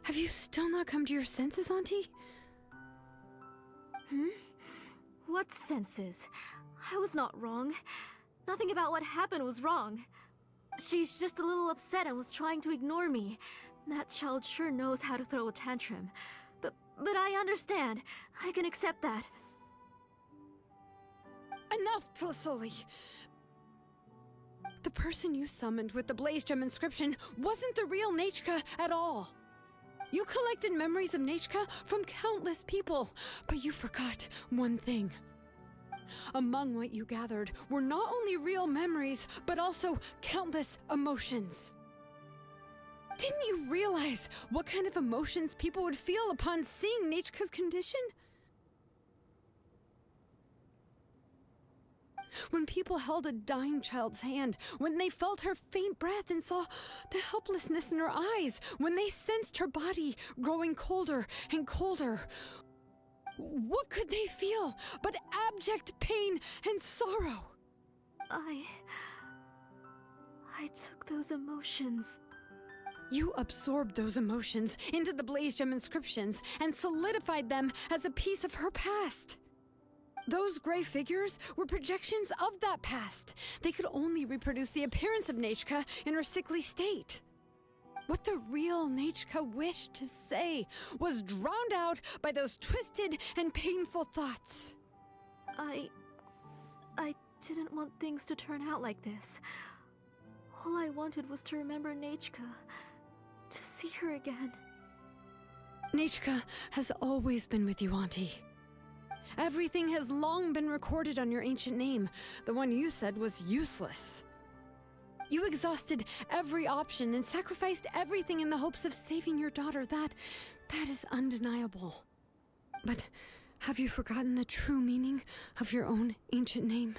Have you still not come to your senses, Auntie? What senses? I was not wrong. Nothing about what happened was wrong. She's just a little upset and was trying to ignore me. That child sure knows how to throw a tantrum. But I understand. I can accept that. Enough, Tlasoli! The person you summoned with the Blaze Gem inscription wasn't the real Nachka at all. You collected memories of Nachka from countless people, but you forgot one thing. Among what you gathered were not only real memories, but also countless emotions. Didn't you realize what kind of emotions people would feel upon seeing Nachka's condition? When people held a dying child's hand, when they felt her faint breath and saw the helplessness in her eyes, when they sensed her body growing colder and colder, what could they feel but abject pain and sorrow? I took those emotions. You absorbed those emotions into the Blaze Gem inscriptions and solidified them as a piece of her past. Those gray figures were projections of that past. They could only reproduce the appearance of Nachka in her sickly state. What the real Nachka wished to say was drowned out by those twisted and painful thoughts. I didn't want things to turn out like this. All I wanted was to remember Nachka. To see her again. Nachka has always been with you, Auntie. Everything has long been recorded on your ancient name, the one you said was useless. You exhausted every option and sacrificed everything in the hopes of saving your daughter. That is undeniable. But have you forgotten the true meaning of your own ancient name?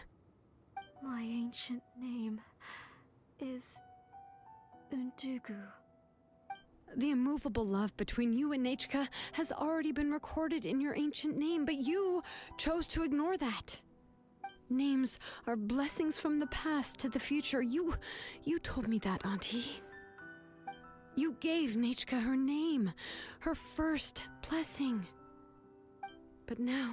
My ancient name is Undugu. The immovable love between you and Nachka has already been recorded in your ancient name, but you chose to ignore that. Names are blessings from the past to the future. You told me that, Auntie. You gave Nachka her name, her first blessing. But now,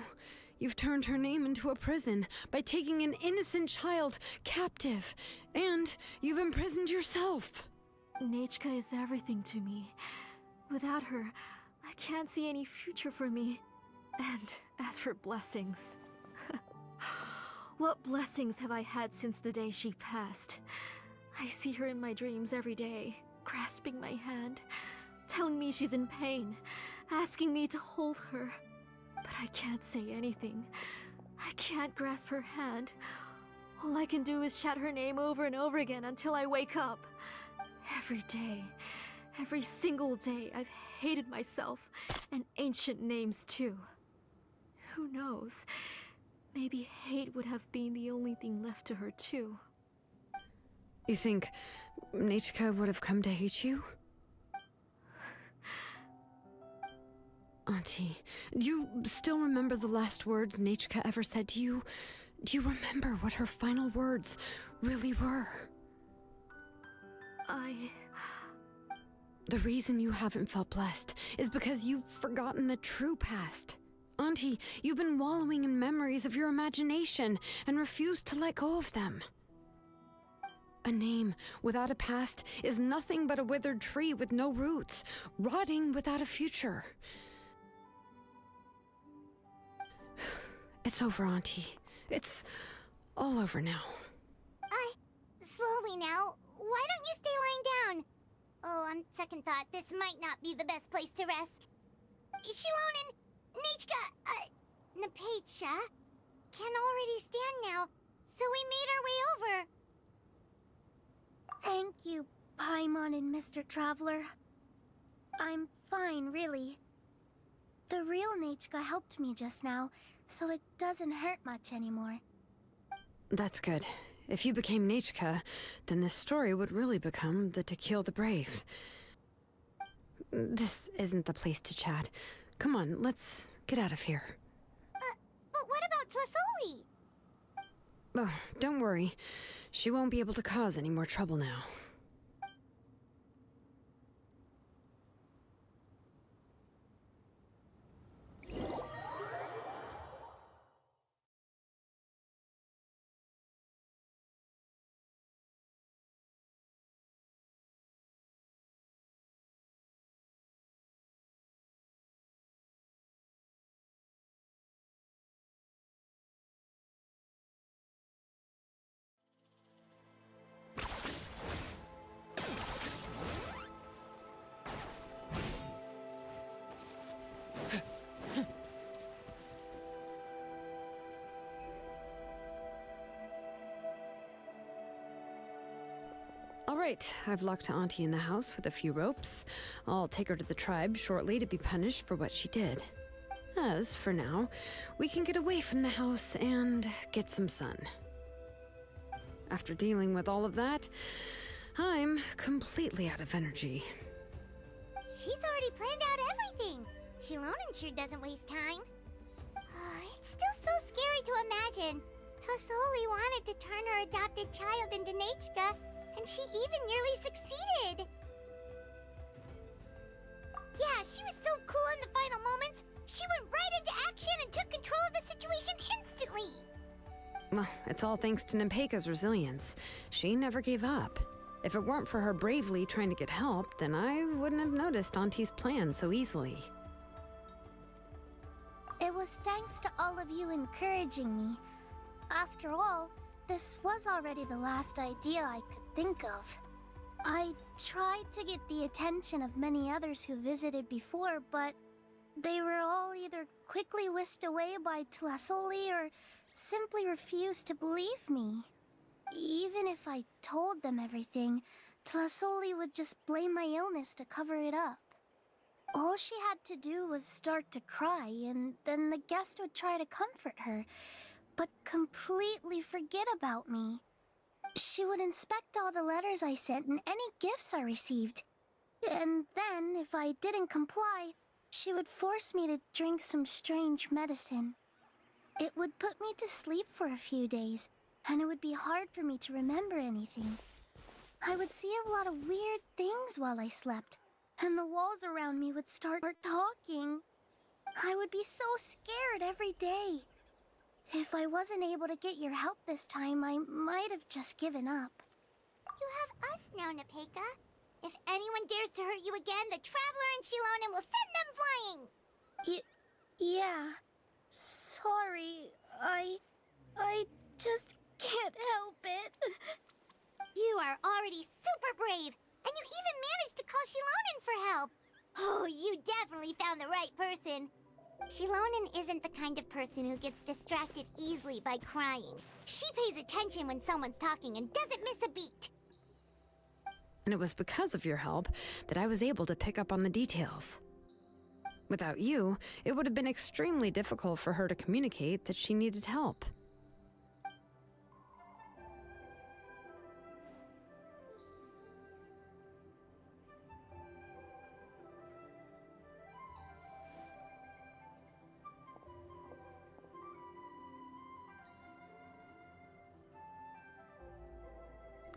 you've turned her name into a prison by taking an innocent child captive, and you've imprisoned yourself. Nachka is everything to me. Without her, I can't see any future for me. And as for blessings... what blessings have I had since the day she passed? I see her in my dreams every day, grasping my hand, telling me she's in pain, asking me to hold her. But I can't say anything. I can't grasp her hand. All I can do is shout her name over and over again until I wake up. Every day, every single day, I've hated myself, and ancient names too. Who knows? Maybe hate would have been the only thing left to her too. You think Nachka would have come to hate you? Auntie, do you still remember the last words Nachka ever said to you? Do you remember what her final words really were? The reason you haven't felt blessed is because you've forgotten the true past. Auntie, you've been wallowing in memories of your imagination and refuse to let go of them. A name without a past is nothing but a withered tree with no roots, rotting without a future. It's over, Auntie. It's all over now. Slowly now. Why don't you stay lying down? Oh, on second thought, this might not be the best place to rest. Shilonen, Nichka, Napecha can already stand now, so we made our way over. Thank you, Paimon and Mr. Traveler. I'm fine, really. The real Nachka helped me just now, so it doesn't hurt much anymore. That's good. If you became Nachka, then this story would really become the To Kill the Brave. This isn't the place to chat. Come on, let's get out of here. But what about Tlasoli? Oh, don't worry. She won't be able to cause any more trouble now. All right, I've locked Auntie in the house with a few ropes. I'll take her to the tribe shortly to be punished for what she did. As for now, we can get away from the house and get some sun. After dealing with all of that, I'm completely out of energy. She's already planned out everything. Shilonen sure doesn't waste time. It's still so scary to imagine. Tlasoli wanted to turn her adopted child into Nachka, and she even nearly succeeded. Yeah, she was so cool in the final moments. She went right into action and took control of the situation instantly. Well, it's all thanks to Nempeka's resilience. She never gave up. If it weren't for her bravely trying to get help, then I wouldn't have noticed Auntie's plan so easily. It was thanks to all of you encouraging me. After all, this was already the last idea I could think of. I tried to get the attention of many others who visited before, but they were all either quickly whisked away by Tlasoli or simply refused to believe me. Even if I told them everything, Tlasoli would just blame my illness to cover it up. All she had to do was start to cry, and then the guest would try to comfort her, but completely forget about me. She would inspect all the letters I sent and any gifts I received. And then, if I didn't comply, she would force me to drink some strange medicine. It would put me to sleep for a few days, and it would be hard for me to remember anything. I would see a lot of weird things while I slept, and the walls around me would start talking. I would be so scared every day. If I wasn't able to get your help this time, I might have just given up. You have us now, Napeka. If anyone dares to hurt you again, the Traveler and Shilonen will send them flying! Yeah. Sorry, I just can't help it. You are already super brave, and you even managed to call Shilonen for help. Oh, you definitely found the right person. Shilonen isn't the kind of person who gets distracted easily by crying. She pays attention when someone's talking and doesn't miss a beat. And it was because of your help that I was able to pick up on the details. Without you, it would have been extremely difficult for her to communicate that she needed help.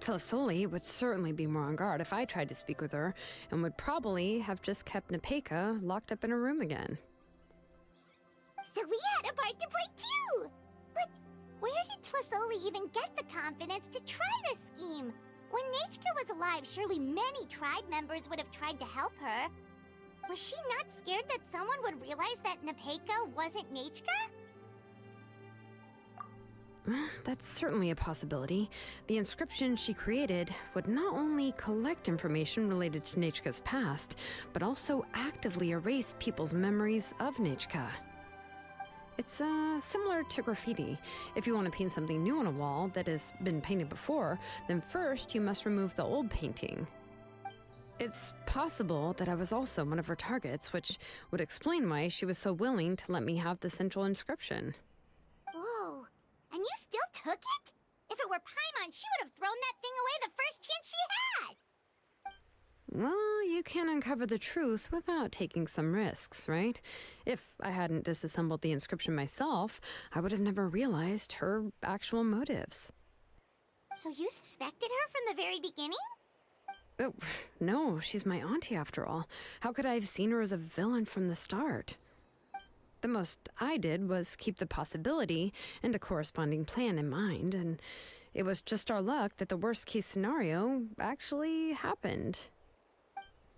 Tlasoli would certainly be more on guard if I tried to speak with her, and would probably have just kept Napeka locked up in her room again. So start to play too! But where did Tlasoli even get the confidence to try this scheme? When Nechka was alive, surely many tribe members would have tried to help her. Was she not scared that someone would realize that Nepeka wasn't Nechka? That's certainly a possibility. The inscription she created would not only collect information related to Nechka's past, but also actively erase people's memories of Nechka. It's similar to graffiti. If you want to paint something new on a wall that has been painted before, then first you must remove the old painting. It's possible that I was also one of her targets, which would explain why she was so willing to let me have the central inscription. Whoa, and you still took it? If it were Paimon, she would have thrown that thing away the first chance she had! Well, you can't uncover the truth without taking some risks, right? If I hadn't disassembled the inscription myself, I would have never realized her actual motives. So you suspected her from the very beginning? Oh, no, she's my auntie after all. How could I have seen her as a villain from the start? The most I did was keep the possibility and a corresponding plan in mind, and it was just our luck that the worst-case scenario actually happened.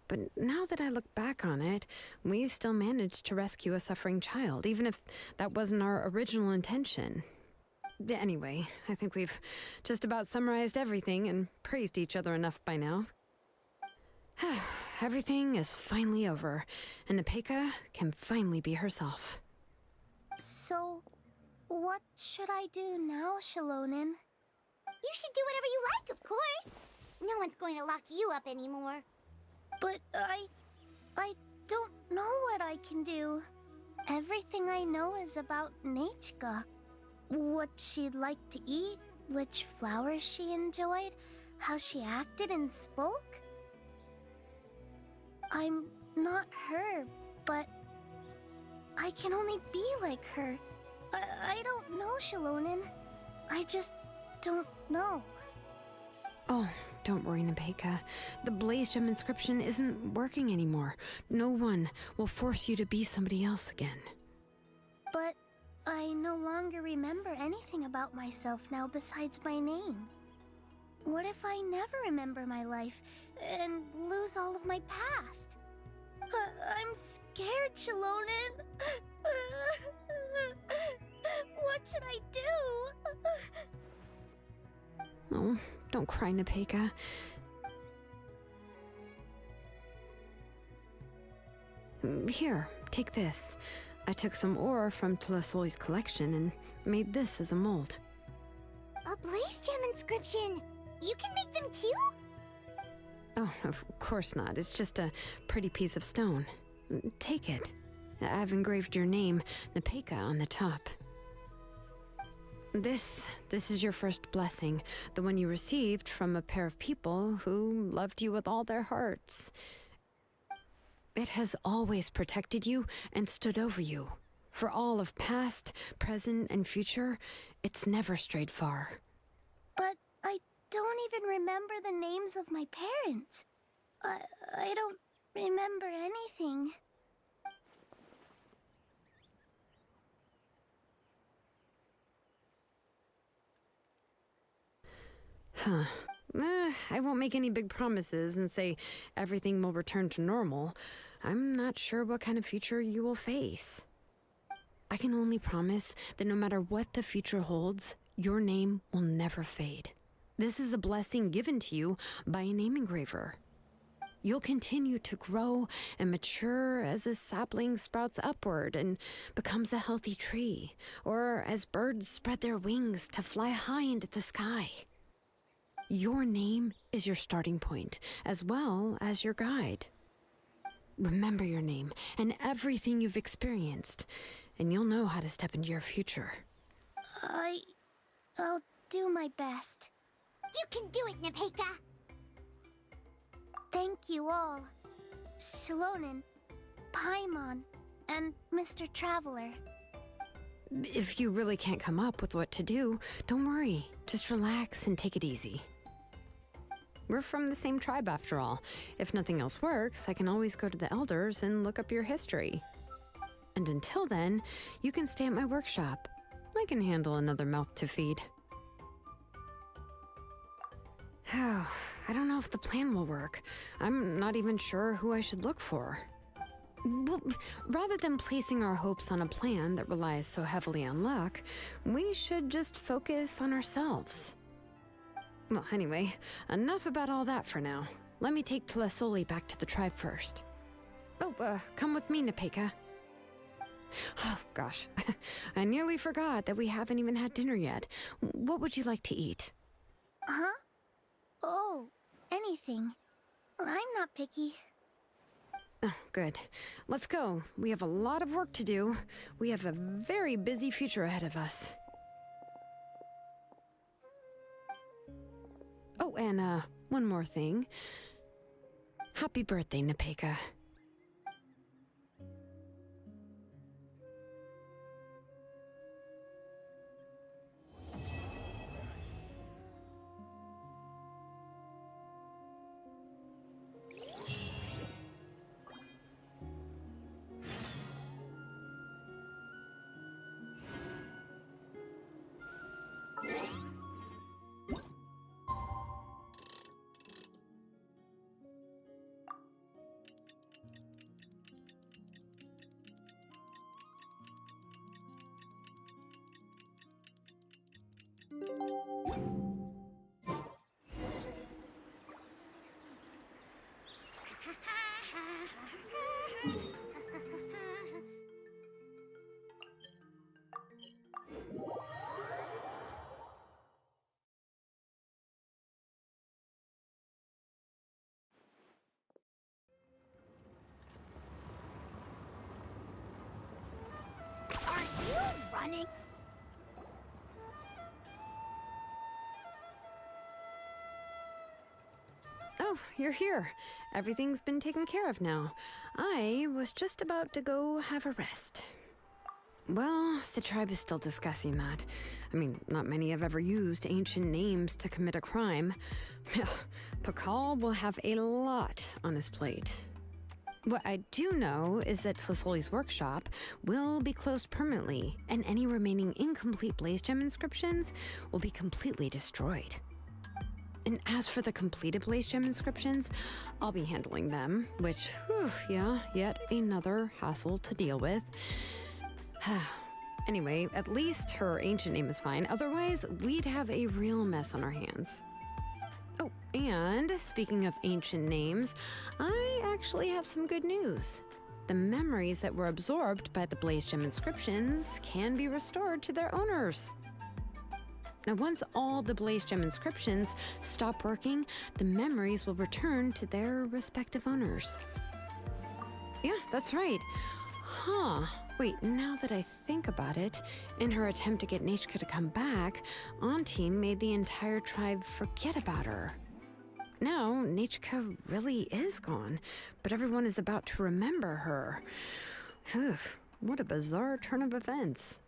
But now that I look back on it, we still managed to rescue a suffering child, even if that wasn't our original intention. Anyway, I think we've just about summarized everything and praised each other enough by now. Everything is finally over, and Nepeka can finally be herself. So, what should I do now, Shalonin? You should do whatever you like, of course. No one's going to lock you up anymore. But I don't know what I can do. Everything I know is about Nechka. What she liked to eat, which flowers she enjoyed, how she acted and spoke. I'm not her, but I can only be like her. I don't know, Shalonin. I just don't know. Oh, don't worry, Nepeka. The Blaze Gem inscription isn't working anymore. No one will force you to be somebody else again. But I no longer remember anything about myself now besides my name. What if I never remember my life and lose all of my past? I'm scared, Shalonin. What should I do? Oh, don't cry, Nepeka. Here, take this. I took some ore from Tlasoli's collection and made this as a mold. A Blaze Gem inscription! You can make them too? Oh, of course not. It's just a pretty piece of stone. Take it. I've engraved your name, Nepeka, on the top. This is your first blessing, the one you received from a pair of people who loved you with all their hearts. It has always protected you and stood over you. For all of past, present, and future, it's never strayed far. But I don't even remember the names of my parents. I don't remember anything. Huh. I won't make any big promises and say everything will return to normal. I'm not sure what kind of future you will face. I can only promise that no matter what the future holds, your name will never fade. This is a blessing given to you by a name engraver. You'll continue to grow and mature as a sapling sprouts upward and becomes a healthy tree, or as birds spread their wings to fly high into the sky. Your name is your starting point, as well as your guide. Remember your name and everything you've experienced, and you'll know how to step into your future. I'll do my best. You can do it, Nepeka! Thank you all. Shalonin, Paimon, and Mr. Traveler. If you really can't come up with what to do, don't worry. Just relax and take it easy. We're from the same tribe after all. If nothing else works, I can always go to the elders and look up your history. And until then, you can stay at my workshop. I can handle another mouth to feed. Oh, I don't know if the plan will work. I'm not even sure who I should look for. Well, rather than placing our hopes on a plan that relies so heavily on luck, we should just focus on ourselves. Well, anyway, enough about all that for now. Let me take Tlasoli back to the tribe first. Oh, come with me, Nepeka. Oh, gosh. I nearly forgot that we haven't even had dinner yet. What would you like to eat? Huh? Oh, anything. I'm not picky. Oh, good. Let's go. We have a lot of work to do. We have a very busy future ahead of us. Oh, and, one more thing. Happy birthday, Nepeka. Are you running? Oh, you're here. Everything's been taken care of now. I was just about to go have a rest. Well, the tribe is still discussing that. I mean, not many have ever used ancient names to commit a crime. Pakal will have a lot on his plate. What I do know is that Tlasoli's workshop will be closed permanently, and any remaining incomplete Blaze Gem inscriptions will be completely destroyed. And as for the completed Blaze Gem inscriptions, I'll be handling them, which, yeah, yet another hassle to deal with. Anyway, at least her ancient name is fine. Otherwise, we'd have a real mess on our hands. Oh, and speaking of ancient names, I actually have some good news. The memories that were absorbed by the Blaze Gem inscriptions can be restored to their owners. Now, once all the Blaze Gem inscriptions stop working, the memories will return to their respective owners. Yeah, that's right. Huh. Wait, now that I think about it, in her attempt to get Nechka to come back, Auntie made the entire tribe forget about her. Now, Nechka really is gone, but everyone is about to remember her. Phew, what a bizarre turn of events.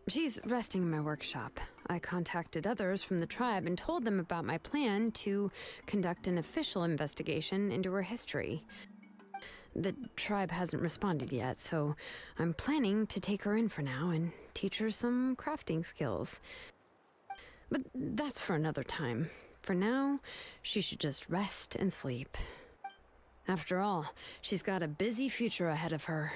She's resting in my workshop. I contacted others from the tribe and told them about my plan to conduct an official investigation into her history. The tribe hasn't responded yet, so I'm planning to take her in for now and teach her some crafting skills. But that's for another time. For now, she should just rest and sleep. After all, she's got a busy future ahead of her.